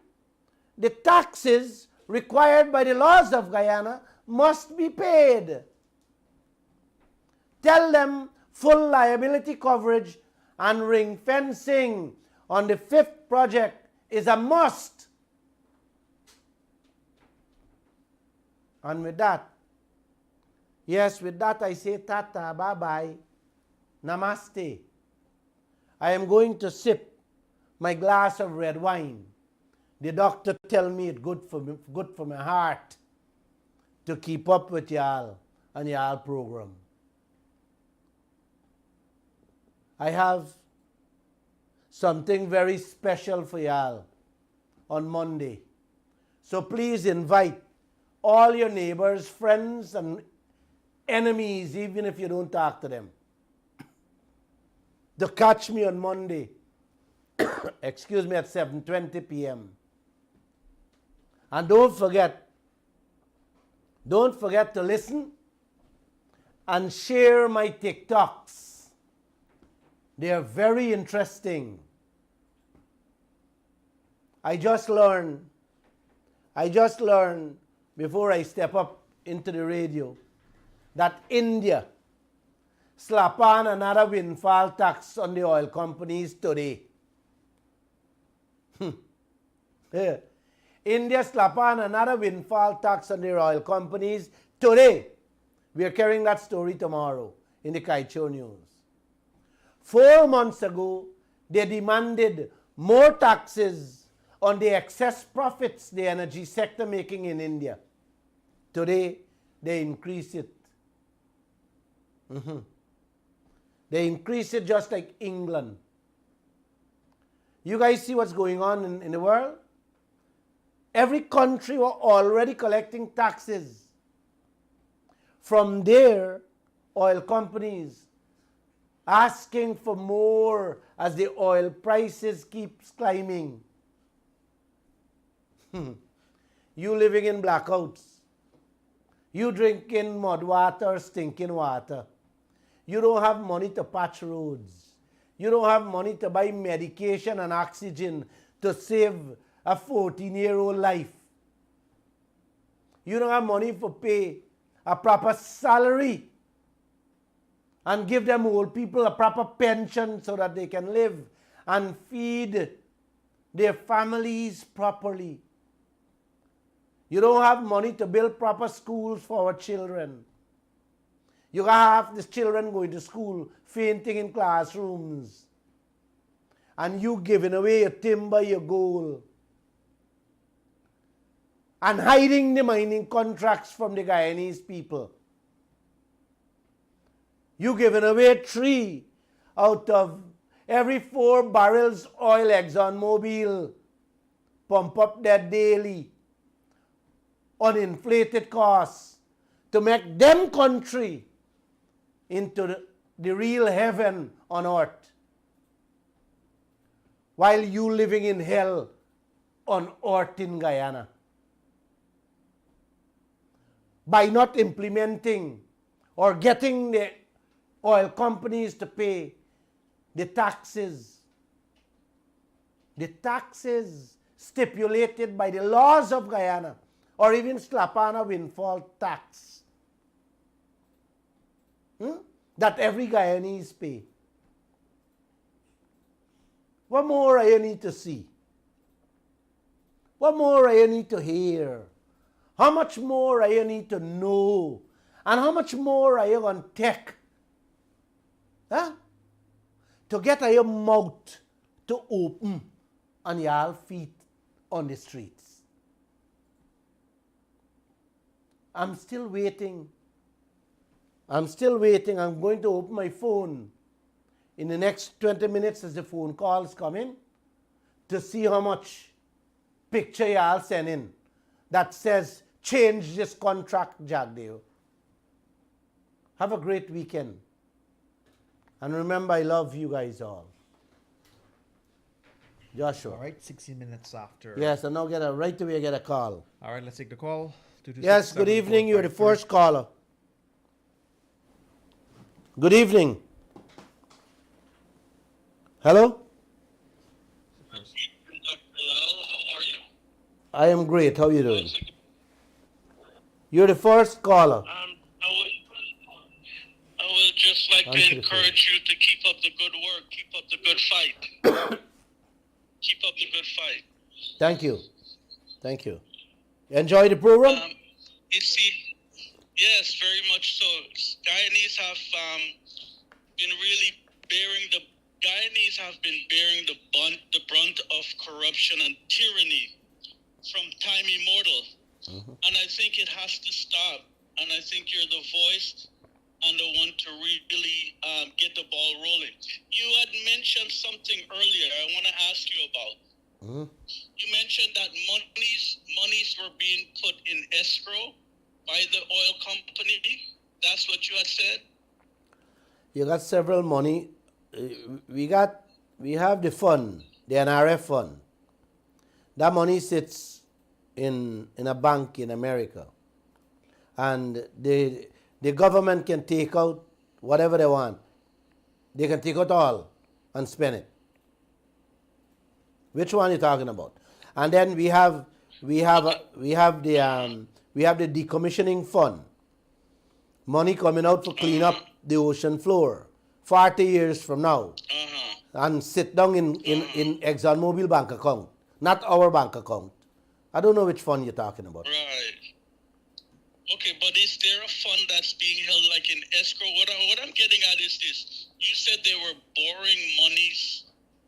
the taxes required by the laws of Guyana must be paid. Tell them full liability coverage and ring fencing on the 5th project is a must. And with that, yes, with that I say tata, bye-bye, namaste. I am going to sip my glass of red wine. The doctor tell me it's good for my heart to keep up with y'all and y'all program. I have something very special for y'all on Monday. So please invite all your neighbors, friends, and enemies, even if you don't talk to them, to catch me on Monday, excuse me, at 7:20 p.m. And don't forget to listen and share my TikToks. They are very interesting. I just learned before I step up into the radio that India slap on another windfall tax on the oil companies today. Yeah. India slap on another windfall tax on the oil companies today. We are carrying that story tomorrow in the Kaieteur News. 4 months ago, they demanded more taxes on the excess profits the energy sector making in India. Today, they increase it. They increase it just like England. You guys see what's going on in the world? Every country were already collecting taxes from their oil companies, asking for more as the oil prices keeps climbing. You living in blackouts. You drinking mud water, stinking water. You don't have money to patch roads. You don't have money to buy medication and oxygen to save a 14-year-old life. You don't have money to pay a proper salary and give them old people a proper pension so that they can live and feed their families properly. You don't have money to build proper schools for our children. You have the children going to school fainting in classrooms. And you giving away your timber, your gold. And hiding the mining contracts from the Guyanese people. You giving away 3 out of every 4 barrels oil ExxonMobil pump up their daily on inflated costs to make them country into the real heaven on earth, while you living in hell on earth in Guyana. By not implementing or getting the oil companies to pay the taxes stipulated by the laws of Guyana, or even slap on a windfall tax that every Guyanese pay. What more do you need to see? What more do you need to hear? How much more do you need to know? And how much more are you going to take to get your mouth to open and your feet on the streets? I'm still waiting. I'm going to open my phone in the next 20 minutes as the phone calls come in to see how much picture y'all send in that says change this contract, Jagdeo. Have a great weekend. And remember, I love you guys all. Joshua. All right, 16 minutes after. Yes, and now right away get a call. All right, let's take the call. Yes, good evening. You're the first caller. Good evening. Hello? Hello, how are you? I am great. How are you doing? You're the first caller. I would just like to encourage you to keep up the good work, keep up the good fight. Keep up the good fight. Thank you. Thank you. Enjoy the program? You see, yes, very much so. Guyanese have been really Guyanese have been bearing the brunt of corruption and tyranny from time immemorial. And I think it has to stop. And I think you're the voice and the one to really get the ball rolling. You had mentioned something earlier I want to ask you about. You mentioned that monies were being put in escrow by the oil company. That's what you had said? You got several money. We have the fund, the NRF fund. That money sits in a bank in America. And the government can take out whatever they want. They can take out all and spend it. Which one are you talking about? And then we have the decommissioning fund. Money coming out for clean up the ocean floor 40 years from now. And sit down in ExxonMobil bank account, not our bank account. I don't know which fund you're talking about. Right. Okay, but is there a fund that's being held like in escrow? What I'm getting at is this. You said they were borrowing monies.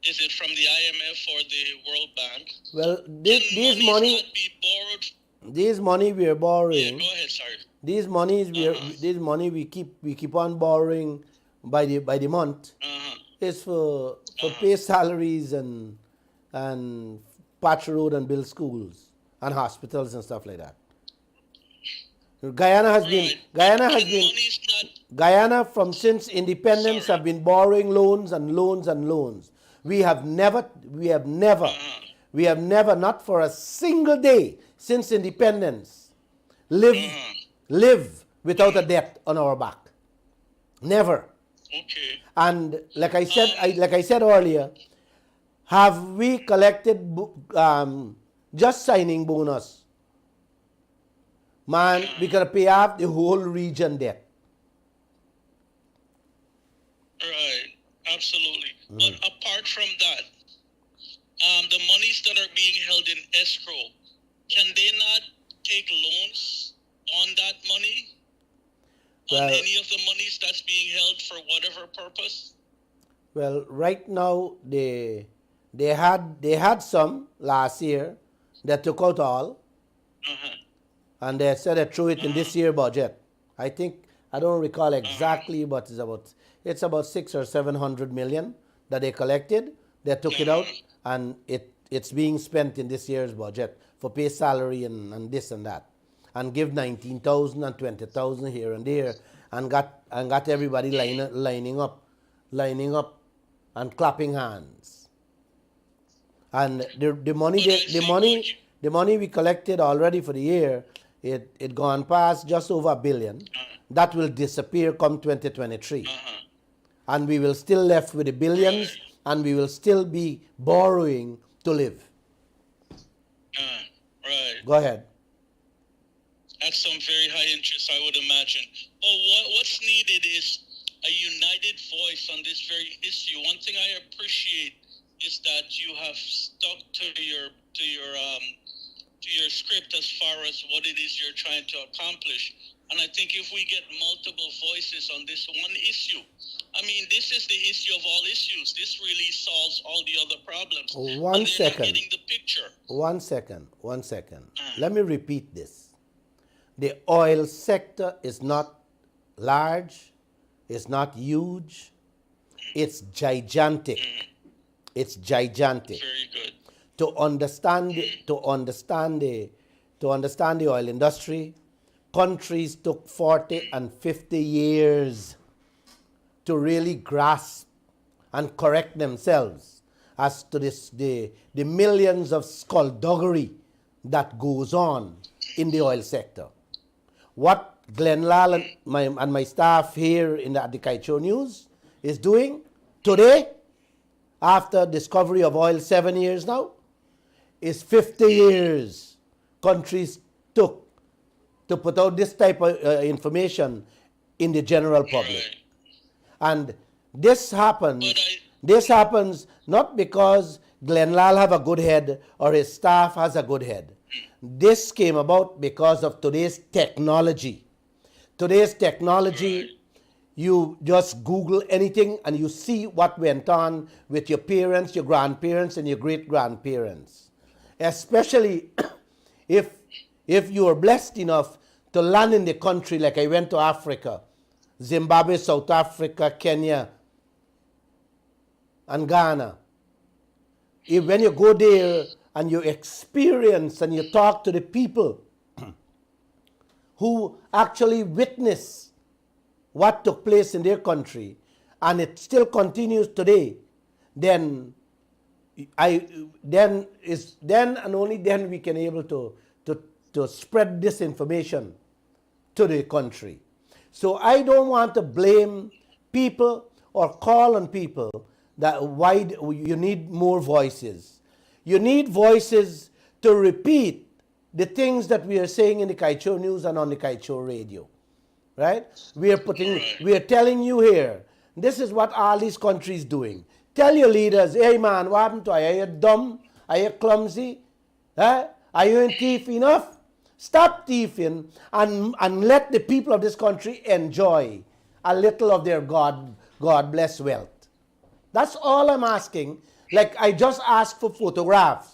Is it from the IMF or the World Bank? Well, these money we are borrowing. Yeah, go ahead, sorry. This money we keep on borrowing by the month. Is for pay salaries and patch road and build schools and hospitals and stuff like that. Guyana from since independence have been borrowing loans and loans and loans. We have never, not for a single day since independence, live without a debt on our back. Never. Okay. And like I said earlier, have we collected just signing bonus? Man, we gotta pay off the whole region debt. Right, absolutely. But apart from that, the monies that are being held in escrow, can they not take loans on that money? On any of the monies that's being held for whatever purpose? Well, right now they had some last year. They took out all, and they said they threw it in this year budget. I think I don't recall exactly, but it's about 600 or 700 million that they collected. They took it out, and it's being spent in this year's budget for pay salary and this and that, and give 19,000 and 20,000 here and there. and got everybody lining up and clapping hands. And the money we collected already for the year, it gone past just over $1 billion. That will disappear come 2023. And we will still left with the billions, Right. and we will still be borrowing to live. Right. Go ahead. At some very high interest, I would imagine. But what's needed is a united voice on this very issue. One thing I appreciate is that you have stuck to your script as far as what it is you're trying to accomplish. And I think if we get multiple voices on this one issue, I mean, this is the issue of all issues. This really solves all the other problems. One second. Not getting the picture. One second. Let me repeat this. The oil sector is not large, it's not huge, it's gigantic. It's gigantic. Very good. To understand the oil industry, countries took 40 and 50 years to really grasp and correct themselves as to the millions of skullduggery that goes on in the oil sector. What Glenn Lall and my staff here at the Kaieteur News is doing today, after discovery of oil 7 years now, is 50 years countries took to put out this type of information in the general public. Right. And this happens not because Glenn Lall have a good head or his staff has a good head. This came about because of today's technology. Right. You just Google anything and you see what went on with your parents, your grandparents, and your great-grandparents. Especially if you are blessed enough to land in the country, like I went to Africa, Zimbabwe, South Africa, Kenya, and Ghana. When you go there and you experience and you talk to the people who actually witness what took place in their country, and it still continues today, then and only then we can able to spread this information to the country. So I don't want to blame people or call on people that why you need more voices. You need voices to repeat the things that we are saying in the Kaieteur News and on the Kaieteur Radio. Right? We are telling you here, this is what all these countries doing. Tell your leaders, hey man, what happened to you? Are you dumb? Are you clumsy? Are you in thief enough? Stop thieving and let the people of this country enjoy a little of their God-blessed wealth. That's all I'm asking. Like I just asked for photographs.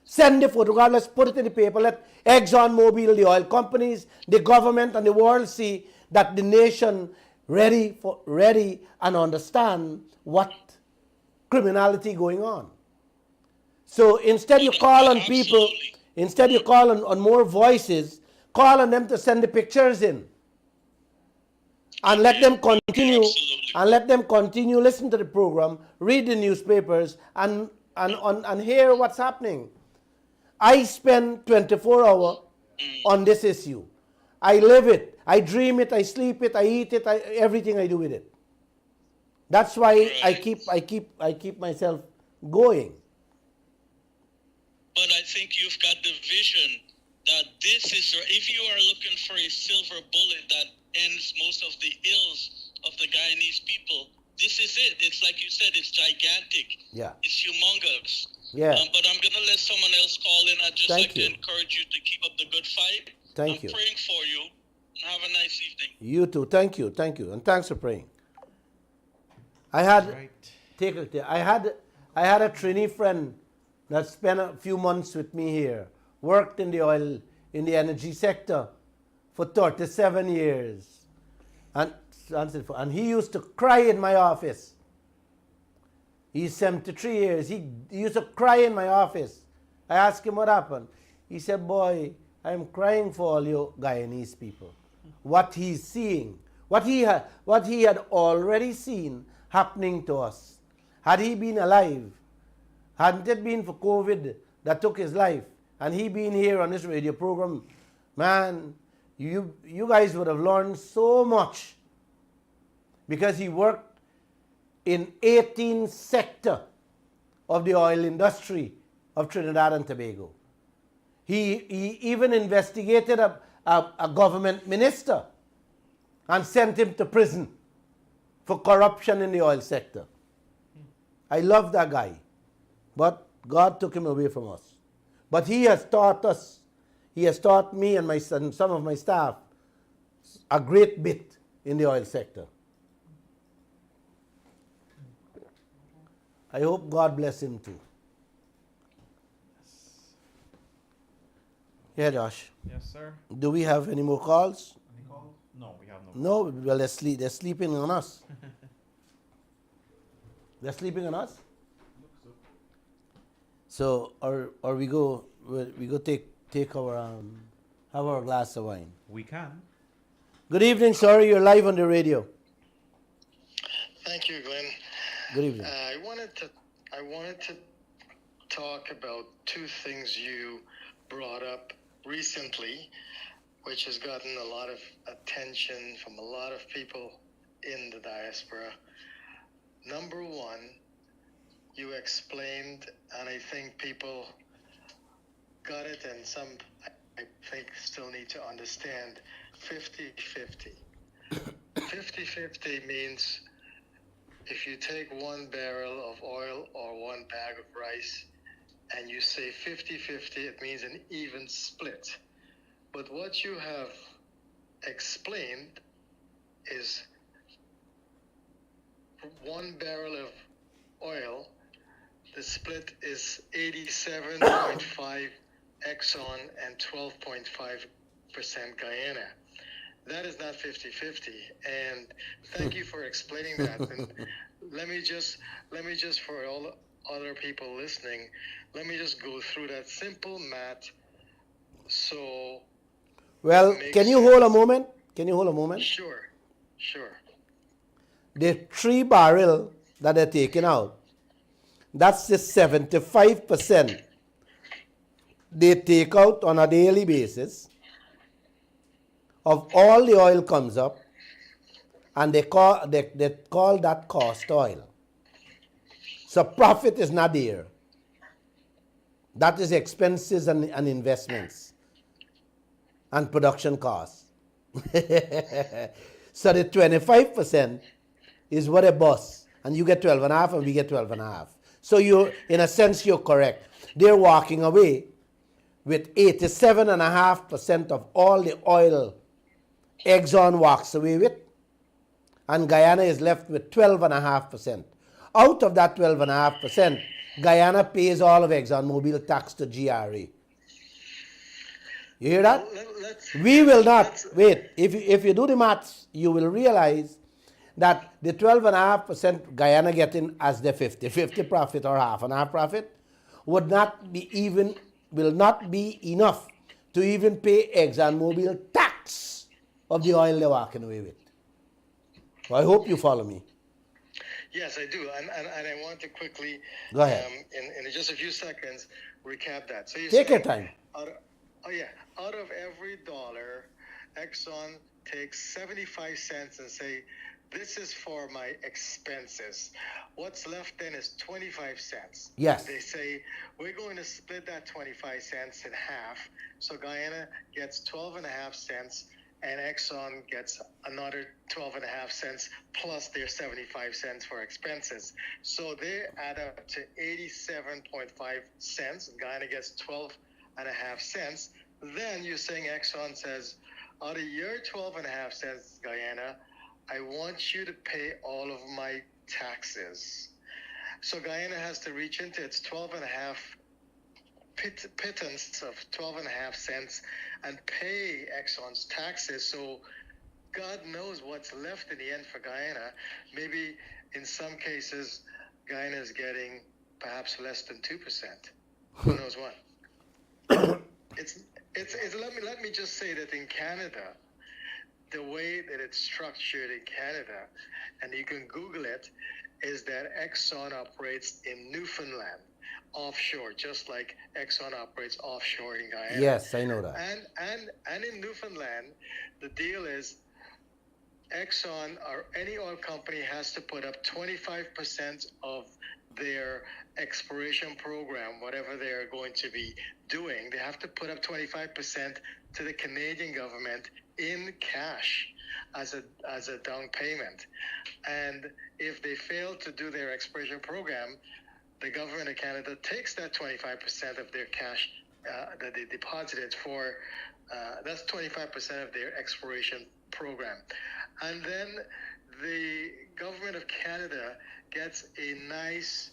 Send the photograph, let's put it in the paper, let ExxonMobil, the oil companies, the government, and the world see that the nation ready and understand what criminality going on. So instead you call on people, instead you call on more voices, call on them to send the pictures in. And let them continue, listen to the program, read the newspapers, and hear what's happening. I spend 24 hours on this issue. I live it, I dream it, I sleep it, I eat it, everything I do with it. That's why I keep myself going. But I think you've got the vision that this is, if you are looking for a silver bullet that ends most of the ills of the Guyanese people, this is it. It's like you said, it's gigantic. Yeah. It's humongous. Yeah. But I'm going to let someone else call in. I'd just like to encourage you to keep up the good fight. Thank you. I'm praying for you. And have a nice evening. You too. Thank you. And thanks for praying. I had a trainee friend that spent a few months with me here, worked in the energy sector for 37 years. And he used to cry in my office. He's 73 years. He used to cry in my office. I asked him what happened. He said, boy, I'm crying for all you Guyanese people. What he's seeing, what he had already seen happening to us. Had he been alive, hadn't it been for COVID that took his life, and he been here on this radio program, man, you guys would have learned so much, because he worked in 18 sector of the oil industry of Trinidad and Tobago. He even investigated a government minister and sent him to prison for corruption in the oil sector. I love that guy, but God took him away from us. But he has taught us, he has taught me and some of my staff a great bit in the oil sector. I hope God bless him too. Yeah, Josh. Yes, sir. Do we have any more calls? Any calls? No, we have no. No, well, they're sleeping on us. They're sleeping on us? So, or we go take our have our glass of wine. We can. Good evening, sir. You're live on the radio. Thank you, Glenn. Good evening. I wanted to talk about two things you brought up recently, which has gotten a lot of attention from a lot of people in the diaspora. Number one, you explained, and I think people got it, and some I think still need to understand, 50-50. 50-50 means if you take 1 barrel of oil or 1 bag of rice and you say 50-50, it means an even split. But what you have explained is 1 barrel of oil, the split is 87.5 Exxon and 12.5% Guyana. That is not 50-50, and thank you for explaining that. And let me just for all other people listening, let me just go through that simple math. So, well, can you hold a moment? Can you hold a moment? Sure. The 3 barrel that they're taking out, that's the 75% they take out on a daily basis of all the oil comes up, and they call that cost oil. So profit is not there. That is expenses and investments and production costs. So the 25% is what a boss, and you get 12.5 and we get 12.5. So you, in a sense, you're correct. They're walking away with 87.5% of all the oil Exxon walks away with, and Guyana is left with 12.5%. Out of that 12.5%, Guyana pays all of ExxonMobil tax to GRA. You hear that? We will not. Wait, if you do the maths, you will realize that the 12.5% Guyana getting as the 50-50 profit or half and half profit will not be enough to even pay ExxonMobil tax of the oil they're walking away with. So I hope you follow me. Yes, I do, and I want to quickly, go ahead, in just a few seconds, recap that. So you take your time. Out of every dollar, Exxon takes 75 cents and say, this is for my expenses. What's left then is 25 cents. Yes. They say, we're going to split that 25 cents in half. So Guyana gets 12.5 cents, and Exxon gets another 12.5 cents plus their 75 cents for expenses. So they add up to 87.5 cents. Guyana gets 12.5 cents. Then you're saying Exxon says, out of your 12.5 cents, Guyana, I want you to pay all of my taxes. So Guyana has to reach into its 12.5 pittance of 12.5 cents and pay Exxon's taxes. So God knows what's left in the end for Guyana. Maybe in some cases, Guyana is getting perhaps less than 2%. Who knows what? Let me just say that in Canada, the way that it's structured in Canada, and you can Google it, is that Exxon operates in Newfoundland offshore, just like Exxon operates offshore in Guyana. Yes, I know that. And in Newfoundland, the deal is Exxon or any oil company has to put up 25% of their exploration program, whatever they're going to be doing. They have to put up 25% to the Canadian government in cash as a down payment. And if they fail to do their exploration program, the government of Canada takes that 25% of their cash that they deposited for, that's 25% of their exploration program. And then the government of Canada gets a nice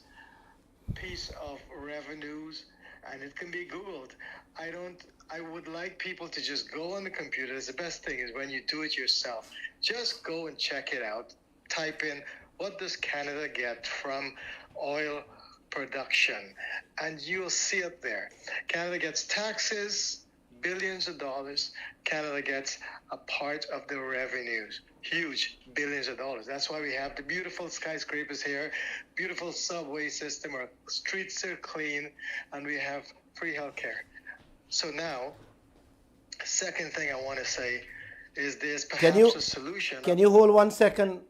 piece of revenues, and it can be Googled. I would like people to just go on the computer. The best thing is when you do it yourself. Just go and check it out. Type in, what does Canada get from oil production? And you'll see it there. Canada gets taxes, billions of dollars. Canada gets a part of the revenues, huge billions of dollars. That's why we have the beautiful skyscrapers here, beautiful subway system, our streets are clean, and we have free healthcare. So now, second thing I want to say is there's perhaps a solution. Can you hold 1 second?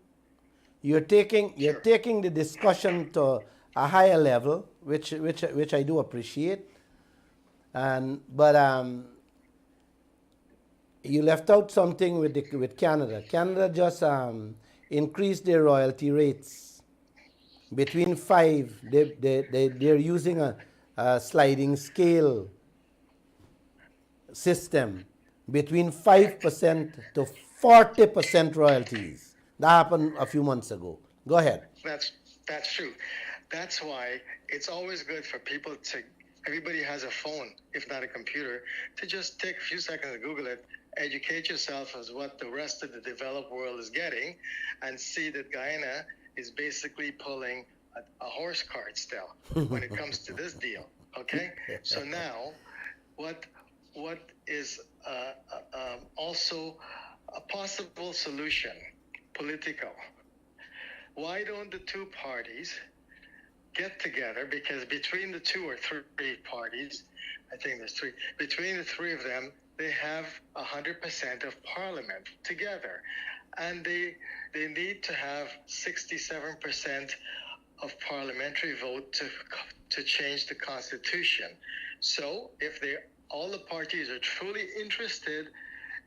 You're taking the discussion to a higher level, which I do appreciate, but you left out something with Canada. Canada just increased their royalty rates between 5. They're using a sliding scale system between 5% to 40% royalties. That happened a few months ago. Go ahead. That's true. That's why it's always good for people to, everybody has a phone, if not a computer, to just take a few seconds to Google it, educate yourself as what the rest of the developed world is getting, and see that Guyana is basically pulling a horse cart still when it comes to this deal. Okay? So now, what is also a possible solution, political? Why don't the two parties get together? Because between the 2 or 3 parties, I think there's 3, between the 3 of them, they have 100% of parliament together. And they need to have 67% of parliamentary vote to change the constitution. So if all the parties are truly interested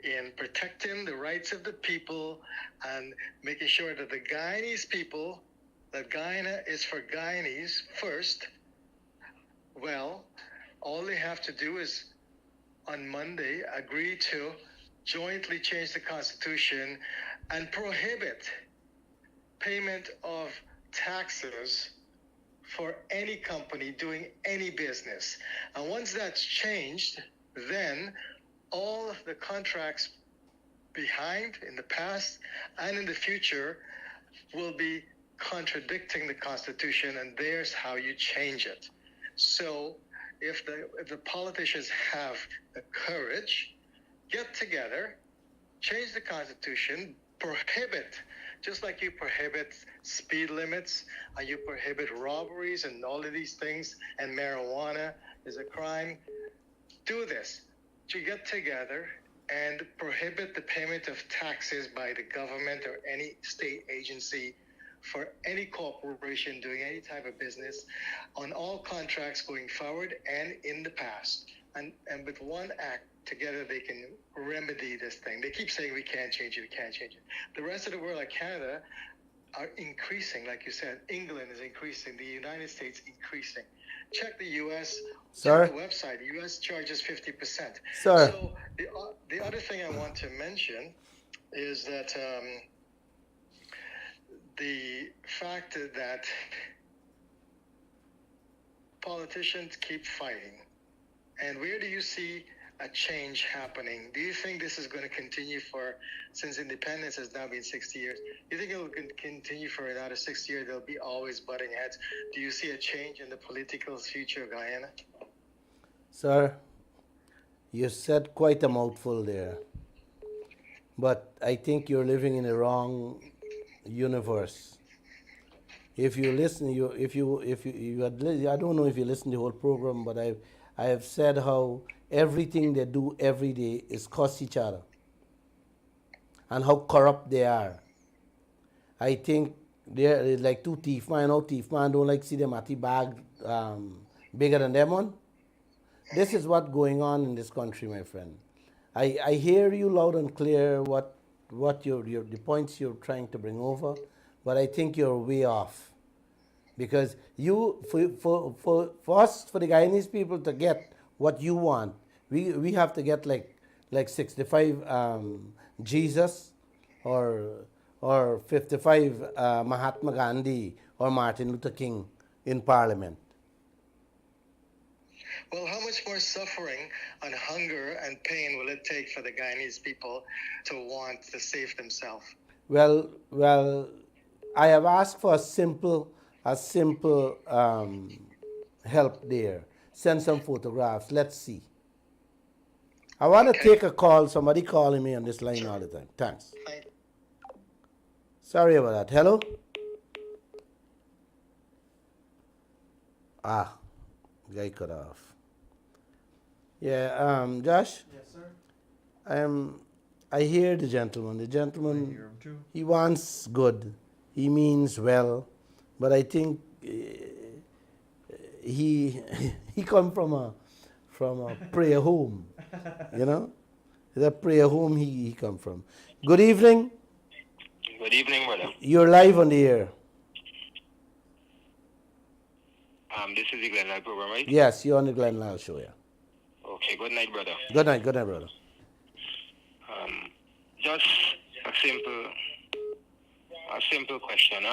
in protecting the rights of the people and making sure that the Guyanese people, that Guyana is for Guyanese first, well, all they have to do is on Monday agree to jointly change the constitution and prohibit payment of taxes for any company doing any business. And once that's changed, then all of the contracts behind in the past and in the future will be contradicting the Constitution, and there's how you change it. So if the politicians have the courage, get together, change the Constitution, prohibit, just like you prohibit speed limits, and you prohibit robberies and all of these things, and marijuana is a crime, do this. To get together and prohibit the payment of taxes by the government or any state agency for any corporation doing any type of business on all contracts going forward and in the past. And with one act together, they can remedy this thing. They keep saying we can't change it, we can't change it. The rest of the world, like Canada, are increasing. Like you said, England is increasing, the United States increasing. Check the U.S. Sir? Check the website. The U.S. charges 50%. Sir? So the other thing I want to mention is that the fact that politicians keep fighting. And where do you see a change happening? Do you think this is going to continue since independence has now been 60 years, do you think it will continue for another 60 years? There'll be always butting heads. Do you see a change in the political future of Guyana? Sir, you said quite a mouthful there. but I think you're living in the wrong universe. If you listen, you had, I don't know if you listen to the whole program, but I have said how everything they do every day is cost each other, and how corrupt they are. I think they're like two thief man. How thief man don't like see them at the bag bigger than them one. This is what's going on in this country, my friend. I hear you loud and clear what the points you're trying to bring over, but I think you're way off. Because you for us, for the Guyanese people to get what you want, we have to get like 65 Jesus or 55 Mahatma Gandhi or Martin Luther King in Parliament. Well, how much more suffering and hunger and pain will it take for the Guyanese people to want to save themselves? Well, I have asked for a simple help there. Send some photographs. Let's see. I want to take a call. Somebody calling me on this line all the time. Thanks. Sorry about that. Hello? Guy cut off. Yeah, Josh? Yes, sir. I hear the gentleman. The I gentleman, hear him too. he wants good. He means well. But I think he come from a prayer home, you know? It's a prayer home he come from. Good evening. Good evening, brother. You're live on the air. This is the Glen Lall program, right? Yes, you're on the Glen Lall show, yeah. Okay, good night, brother. Good night, brother. Just a simple question.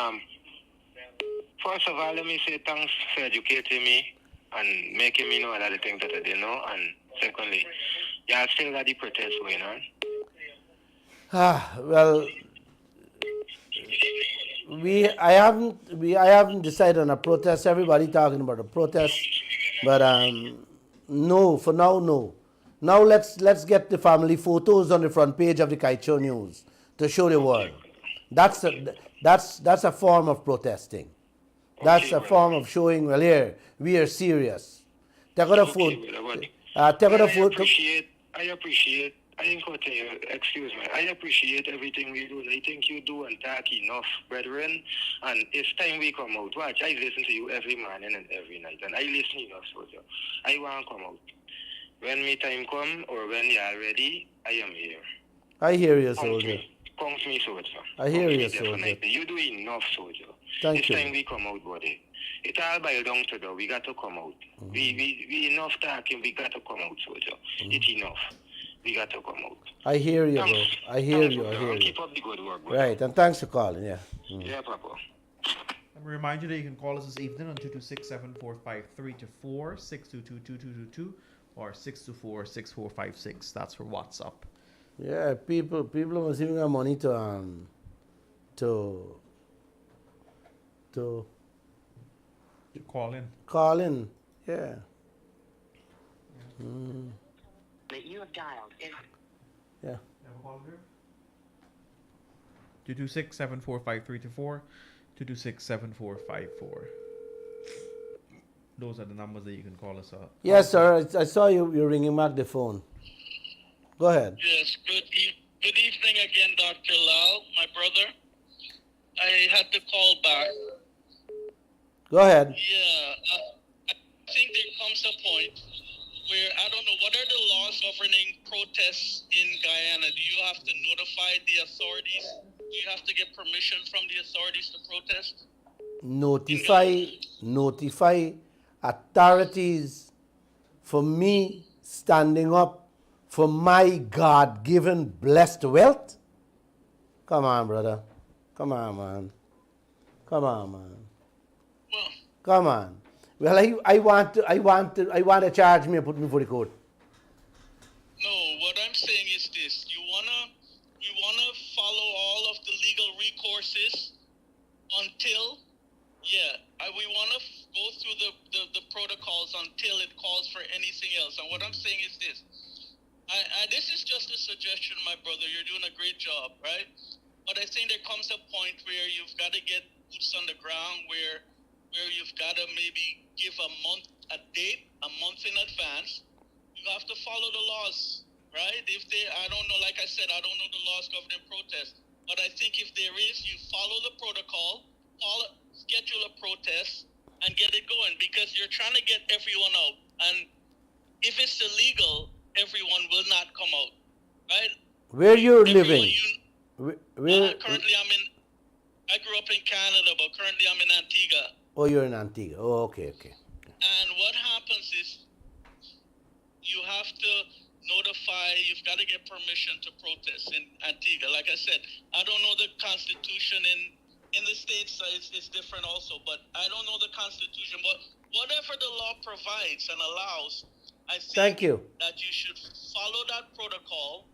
First of all, let me say thanks for educating me and making me know a lot of things that I didn't know. And secondly, you still got the protest going on. Well, I haven't decided on a protest. Everybody talking about a protest, but no, for now, no. Now let's get the family photos on the front page of the Kaieteur News to show the world. That's a form of protesting. That's a form of showing, well, here we are serious. Take out a photo. I appreciate. I ain't gonna tell you, excuse me. I appreciate everything we do. I think you do and talk enough, brethren. And it's time we come out. Watch, I listen to you every morning and every night. And I listen enough, soldier. I want to come out. When me time come or when you are ready, I am here. I hear you, soldier. Come to me, soldier. I hear you, soldier. You do enough, soldier. Thank you. It's time we come out, buddy. It all boils down to that. We got to come out. Mm-hmm. We enough talking. We got to come out, soldier. Mm-hmm. It's enough. We got to come out. I hear you, Thanks. bro. I hear Thanks, you. Keep up the good work, bro. Right, and thanks for calling, yeah. Yeah, Papa. Let me remind you that you can call us this evening on 226-7453-4, 622-2222, or 624-6456. That's for WhatsApp. Yeah, people must even have money to Call in. call in. Yeah. That you have dialed is Yeah. 226-7453-4, 226-7454. Those are the numbers that you can call us at. Yes, sir. I saw you're ringing back the phone. Go ahead. Yes, good evening again, Dr. Lall, my brother. I had to call back. Go ahead. Yeah, I think there comes a point where, I don't know, what are the laws governing protests in Guyana? Do you have to notify the authorities? Do you have to get permission from the authorities to protest? Notify authorities for me standing up for my God-given blessed wealth? Come on, brother. Come on, man. Well, Come on. Well, I want to charge me and put me for the court. no, what I'm saying is this. We wanna follow all of the legal recourses until, we wanna go through the protocols until it calls for anything else. And what I'm saying is this. This is just a suggestion, my brother. You're doing a great job, right? But I think there comes a point where you've got to get boots on the ground, where you've got to maybe give a month in advance. You have to follow the laws, right? If they, I don't know, like I said, I don't know the laws governing protest, but I think if there is, you follow the protocol, schedule a protest, and get it going, because you're trying to get everyone out. And if it's illegal, everyone will not come out, right? Where you're living? Currently, I grew up in Canada, but currently I'm in Antigua. Oh, you're in Antigua. Oh, okay. And what happens is you have to you've got to get permission to protest in Antigua. Like I said, I don't know the Constitution in the States, it's different also, but I don't know the Constitution. But whatever the law provides and allows, I think that you should follow that protocol,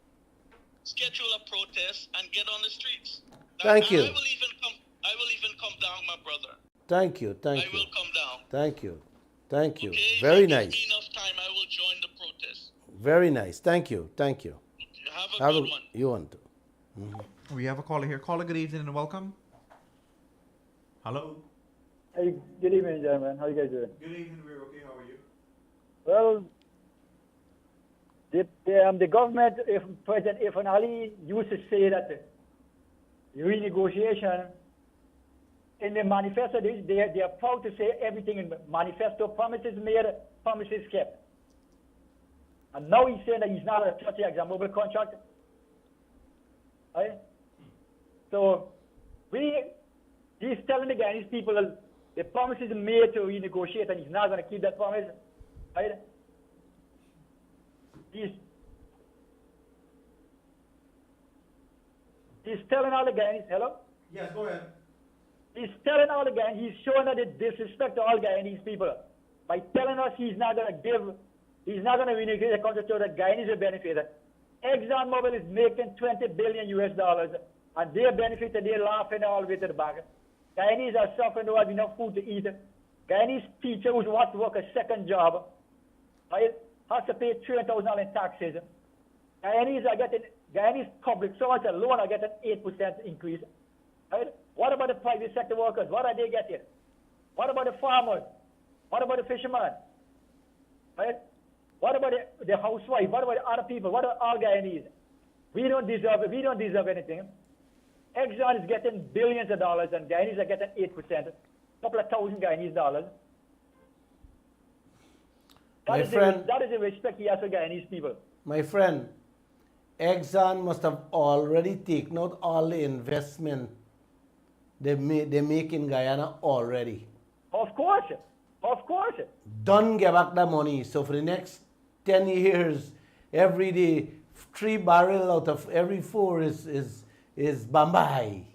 schedule a protest, and get on the streets. Thank you. I will even come down, my brother. Thank you. I will come down. Thank you. Okay? If Very you nice. give me enough time, I will join the protest. Very nice. Thank you. Have a good one. You want to. We have a caller here. Caller, good evening and welcome. Hello. Hey, good evening, gentlemen. How you guys doing? Good evening. We're okay. How are you? Well, the government, if President Irfan Ali used to say that the renegotiation in the manifesto, they are proud to say everything in the manifesto, promises made, promises kept. And now he's saying that he's not going to touch the ExxonMobil contract. Right? So he's telling the Guyanese people that the promises made to renegotiate, and he's not going to keep that promise. Right? He's telling all the Guyanese, hello? Yes, go ahead. He's telling all the Guyanese, he's showing that the disrespect to all Guyanese people by telling us he's not going to renegotiate the contract so that Guyanese will benefit. ExxonMobil is making $20 billion US, and they're benefiting, they're laughing all the way to the bank. Guyanese are suffering, don't have enough food to eat. Guyanese teacher who wants to work a second job, right, has to pay $3,000 in taxes. Guyanese public servants alone are getting 8% increase. Right? What about the private sector workers? What are they getting? What about the farmers? What about the fishermen? Right? What about the housewife? What about the other people? What are all Guyanese? We don't deserve it. We don't deserve anything. Exxon is getting billions of dollars, and Guyanese are getting 8%, a couple of thousand Guyanese dollars. That is the respect he has for Guyanese people. My friend, Exxon must have already taken out all the investment they make in Guyana already. Of course. Don't give back that money. So for the next 10 years, every day, 3 barrels out of every 4 is Bombay.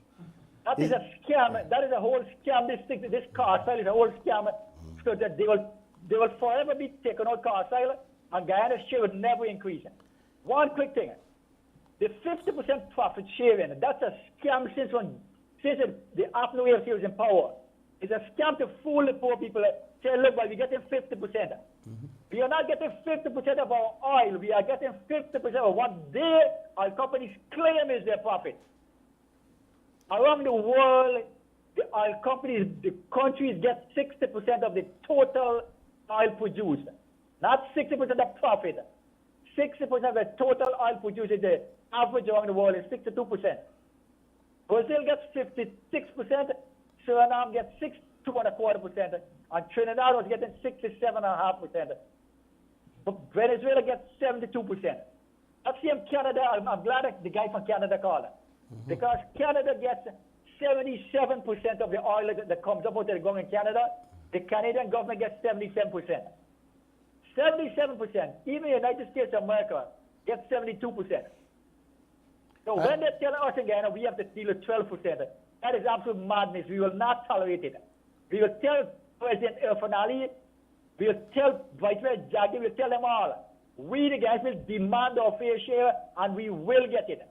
That is a scam. That is a whole scam. This cartel is a whole scam. So that they will forever be taken out cartel, and Guyana's share will never increase. One quick thing. The 50% profit sharing, that's a scam since the Afno AFC was in power. It's a scam to fool the poor people. Say, look, well, we're getting 50%. We are not getting 50% of our oil. We are getting 50% of what our companies claim is their profit. Around the world, the oil companies, the countries get 60% of the total oil produced. Not 60% of profit. 60% of the total oil produced, the average around the world is 62%. Brazil gets 56%, Suriname gets 62.25%, and Trinidad was getting 67.5%. But Venezuela gets 72%. That's same Canada. I'm glad that the guy from Canada called. Because Canada gets 77% of the oil that comes up out of the ground in Canada. The Canadian government gets 77%. 77%. Even the United States of America gets 72%. So when they tell us again we have to deal with 12%, that is absolute madness. We will not tolerate it. We will tell President Irfan Ali, we will tell Vice President Jaggi, we will tell them all. We, the guys, will demand our fair share, and we will get it.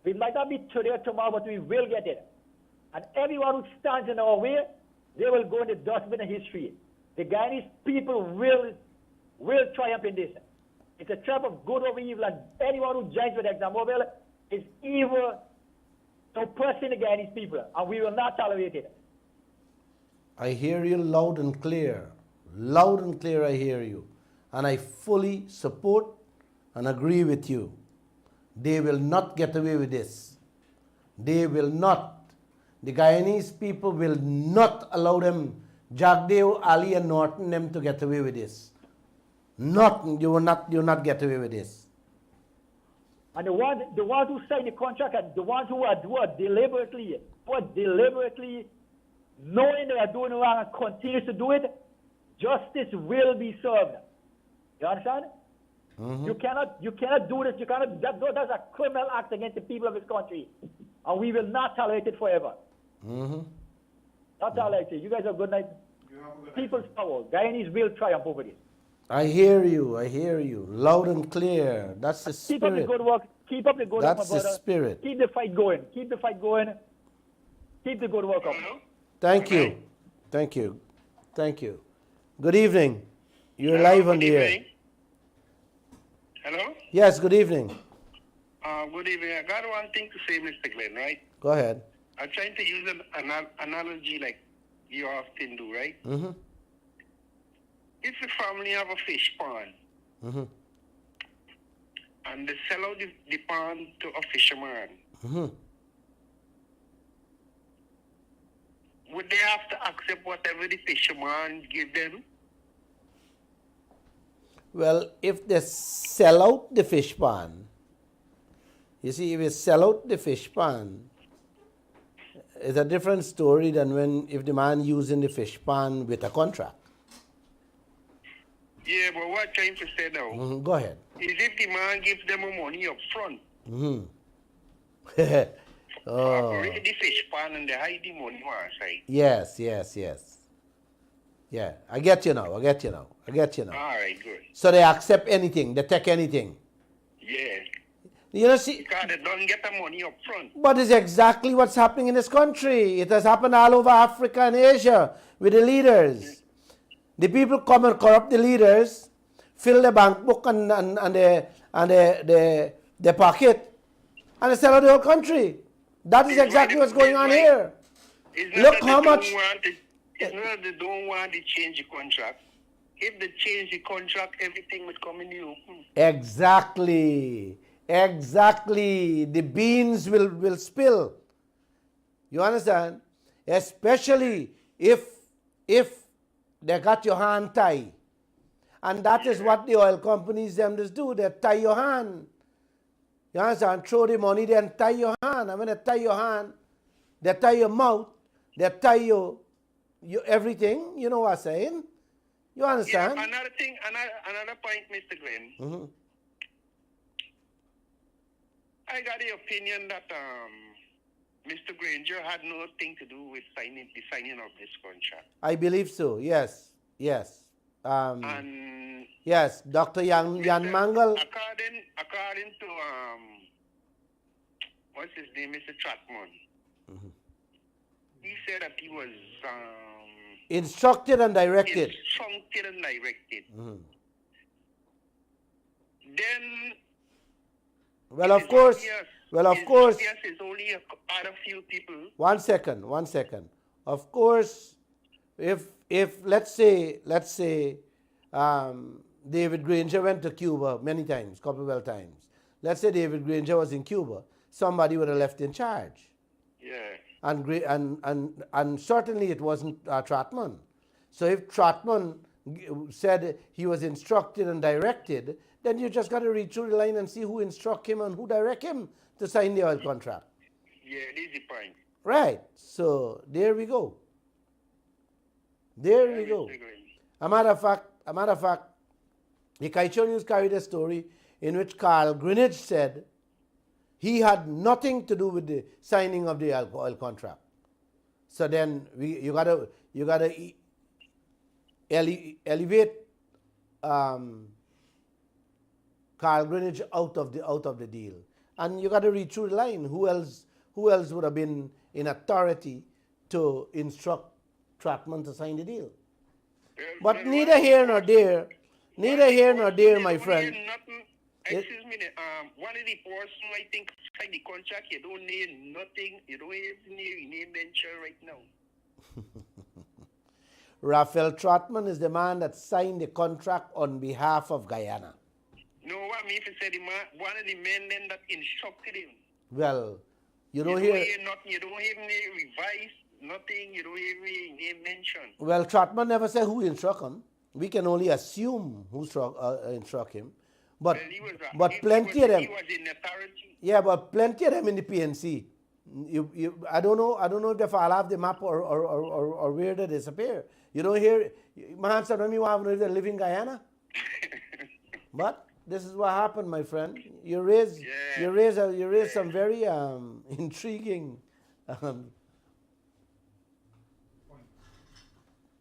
We might not be today or tomorrow, but we will get it. And everyone who stands in our way, they will go in the dustbin of history. The Guyanese people will triumph in this. It's a trap of good over evil, and anyone who joins with ExxonMobil is evil, oppressing the Guyanese people, and we will not tolerate it. I hear you loud and clear. Loud and clear, I hear you. And I fully support and agree with you. They will not get away with this. They will not. The Guyanese people will not allow them, Jagdeo, Ali, and Norton, them to get away with this. You will not get away with this. And the ones who sign the contract and the ones who are deliberately, knowing they are doing wrong and continue to do it, justice will be served. You understand? Mm-hmm. You cannot do this. That's a criminal act against the people of this country, and we will not tolerate it forever. Mm-hmm. Not tolerate it. You guys have a good night. People's power. Guyanese will triumph over this. I hear you, loud and clear. That's the spirit. Keep up the good work. Keep up the good work, my That's brother. the spirit. Keep the fight going. Keep the good work up. Thank you. Thank you. Thank you. Good evening. You're live on the air. Hello? Yes, good evening. Good evening. I got one thing to say, Mr. Glenn, right? Go ahead. I'm trying to use an analogy like you often do, right? Mm-hmm. If the family have a fish pond, Mm-hmm. and they sell out the pond to a fisherman, Mm-hmm. would they have to accept whatever the fisherman give them? Well, if they sell out the fish pond, you see, if you sell out the fish pond, it's a different story than if the man using the fish pond with a contract. Yeah, but what I'm trying to say now Mm-hmm. Go ahead. is if the man gives them money up front, Mm-hmm. operate the fish pond and they hide the money one side. Yes. Yeah, I get you now. All right, good. So they accept anything, they take anything. Yeah, You know, see, because they don't get the money up front. but it's exactly what's happening in this country. It has happened all over Africa and Asia with the leaders. The people come and corrupt the leaders, fill the bank book and the pocket, and they sell out the whole country. That is exactly what's going on here. It's not Look that how they much. don't want it. It's not that they don't want to change the contract. If they change the contract, everything would come in the open. Exactly. The beans will spill. You understand? Especially if they got your hand tied. And that is what the oil companies them just do. They tie your hand. You understand? Throw the money, then tie your hand. And when they tie your hand, they tie your mouth, they tie your everything. You know what I'm saying? You understand? Yeah, another thing, another point, Mr. Glenn. Mm-hmm. I got the opinion that Mr. Granger had nothing to do with the signing of this contract. I believe so. Yes. And Yes, Dr. Jan Mangal. According to what's his name, Mr. Chapman, Mm-hmm. he said that he was Instructed and directed. Mm-hmm. Then Well, of course. It's only out of few people. One second. Of course, if let's say David Granger went to Cuba many times, Commonwealth times. Let's say David Granger was in Cuba, somebody would have left in charge. Yeah. And certainly it wasn't Trotman. So if Trotman said he was instructed and directed, then you just got to read through the line and see who instruct him and who direct him to sign the oil contract. Yeah, this is the point. Right. So there we go. A matter of fact, the Kaieteur News carried a story in which Carl Greenidge said he had nothing to do with the signing of the oil contract. So then you gotta elevate Carl Greenidge out of the deal, and you gotta read through the line. Who else would have been in authority to instruct Trotman to sign the deal? But neither here nor Neither here nor there, my You don't friend. hear nothing. Excuse me. One of the person I think signed the contract. You don't hear nothing. You don't hear any name mentioned right now. Raphael Trotman is the man that signed the contract on behalf of Guyana. No, what me if you say the man, one of the men then that instructed him. Well, you don't You don't hear. hear nothing. You don't hear me revise nothing. You don't hear me name mentioned. Well, Trotman never said who instruct him. We can only assume who instruct him. But Well, he was plenty of them. He was in authority. Yeah, but plenty of them in the PNC. I don't know if they fall off the map or where they disappear. You don't hear, man, some of me want to live in Guyana. But this is what happened, my friend. You raise some very intriguing.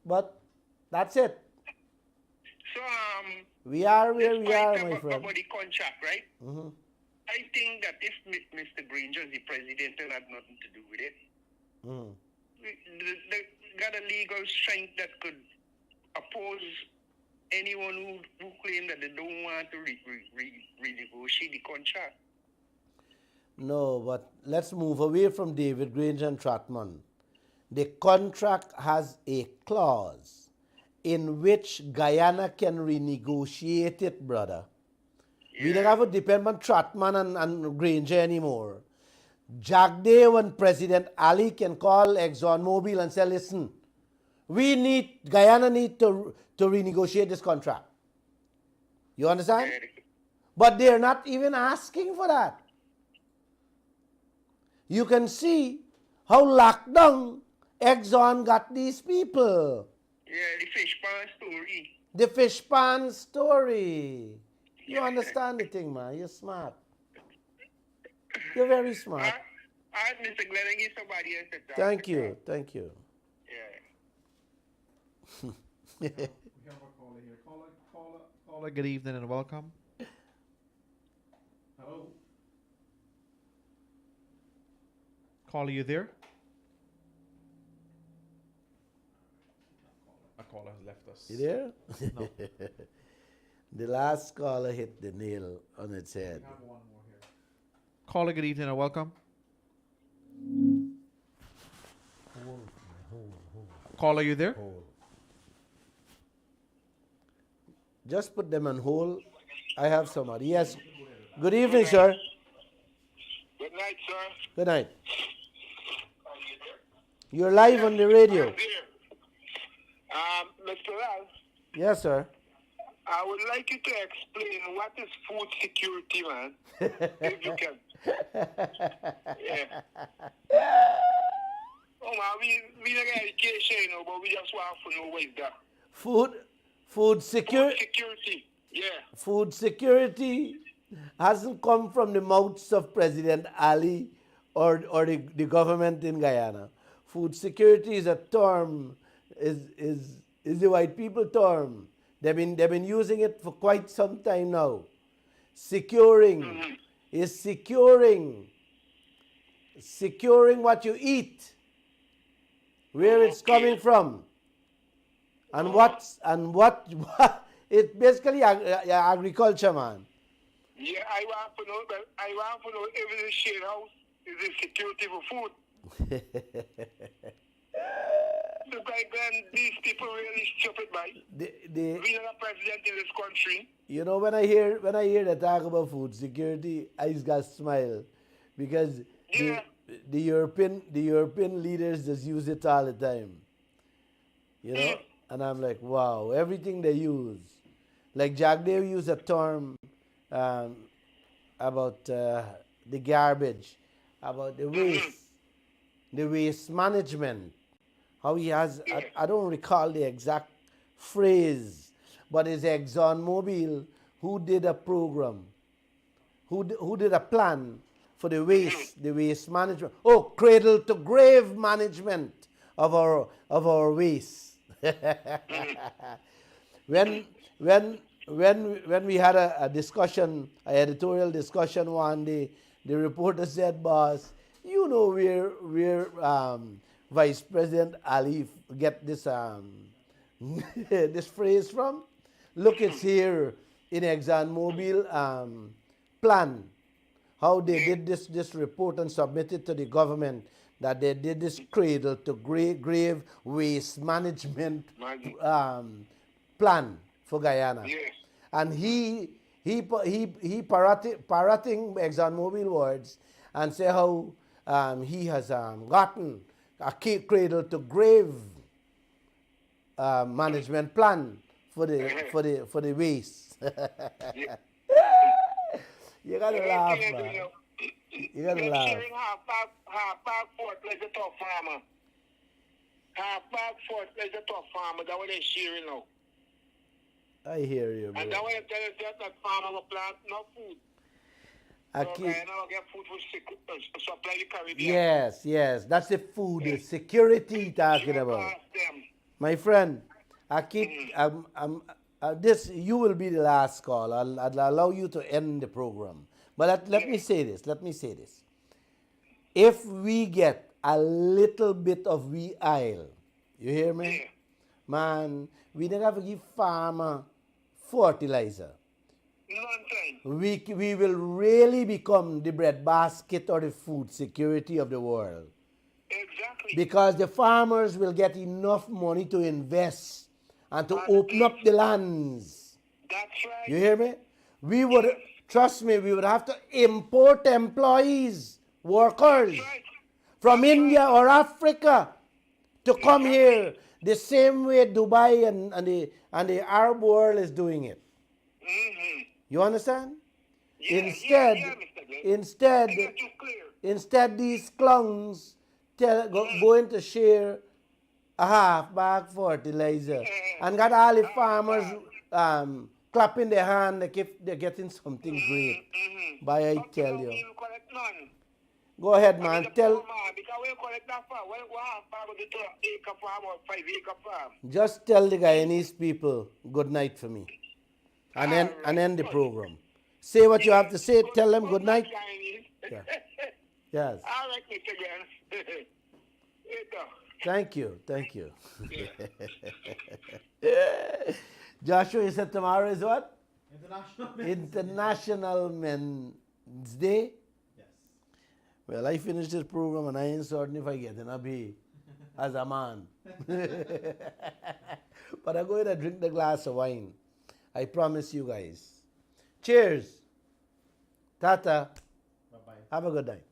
But that's it. So We are where this we are, point my friend. about the contract, right? Mm-hmm. I think that if Mr. Granger is the president, it had nothing to do with it. Mm. They got a legal strength that could oppose anyone who claim that they don't want to renegotiate the contract. No, but let's move away from David Granger and Trotman. The contract has a clause in which Guyana can renegotiate it, brother. We don't have to depend on Trotman and Granger anymore. Jagdeo and President Ali can call ExxonMobil and say, listen, Guyana need to renegotiate this contract. You understand? But they're not even asking for that. You can see how locked down Exxon got these people. Yeah, the fish pan story. The fish pan story. You understand the thing, man. You're smart. You're very smart. Mr. Glenn, I give somebody else a job. Thank you. Thank you. Yeah. We have a caller here. Caller, good evening and welcome. Hello. Caller, you there? A caller has left us. You there? No. The last caller hit the nail on its head. We have one more here. Caller, good evening and welcome. Caller, you there? Just put them on hold. I have somebody. Yes. Good evening, sir. Good night, sir. Good night. You're live on the radio. Mr. Lall, Yes, sir. I would like you to explain what is food security, man. If you can. Yeah. Oh, man, we don't get education, you know, but we just want to know what is that. Food Food security. security. Yeah. Food security hasn't come from the mouths of President Ali or the government in Guyana. Food security is a term, is the white people term. They've been using it for quite some time now. Securing is securing what you eat, where it's coming from, and what it's basically agriculture, man. Yeah, I want to know if the shade house is a security for food. Because then these people really stupid, man. We are a president in this country. You know, when I hear they talk about food security, I just got smile because the European leaders just use it all the time. You know, and I'm like, wow, everything they use. Like Jagdeo used a term about the garbage, about the waste management. How he has, I don't recall the exact phrase, but it's ExxonMobil who did a program, who did a plan for the waste management. Oh, cradle to grave management of our waste. When we had a discussion, an editorial discussion one day, the reporter said, "Boss, you know where Vice President Ali get this this phrase from? look it's here in ExxonMobil plan, how they did this report and submitted to the government that they did this cradle to grave waste management plan for Guyana. Yes. And he parroting ExxonMobil words and say how he has gotten a cradle to grave management plan for the waste. Yeah. You gotta laugh, man. You gotta laugh. Sharing half back Fort Pleasure Top Farmer. Half back Fort Pleasure Top Farmer. That's what they're sharing now. I hear you, bro. And that's what I tell you that farmer will plant no food. I So keep- Guyana will get food for supply the Caribbean. Yes, that's the food security talking about. Ask them. My friend, I keep this. You will be the last call. I'll allow you to end the program. But let me say this. If we get a little bit of wee oil, you hear me, Yeah. man, we don't have to give farmer fertilizer. Nonsense. We will really become the breadbasket or the food security of the world. Exactly. Because the farmers will get enough money to invest and to open up the lands. That's right. You hear me? We would, trust me, we would have to import employees, workers That's right. from India or Africa to come here the same way Dubai and the Arab world is doing it. Mm-hmm. You understand? Yeah, Instead, Mr. Glenn. I get you clear. instead these clowns going to share a half bag fertilizer and got all the farmers clapping their hand like if they're getting something great. Mm-hmm. But I Up to tell now, you. we will collect none. Go ahead, I mean, man. the Tell, poor man, because we collect that farm. What half farm is it 2 acre farm or 5 acre farm? just tell the Guyanese people good night for me. And end the program. Say what you have to say. Tell them good night. Yeah. Yes. All right, Mr. Glenn. Thank you. Joshua, you said tomorrow is what? International Men's Day. Yes. Well, I finished this program and I ain't certain if I get in a be as a man. But I'm going to drink the glass of wine. I promise you guys. Cheers. Tata. Bye-bye. Have a good night.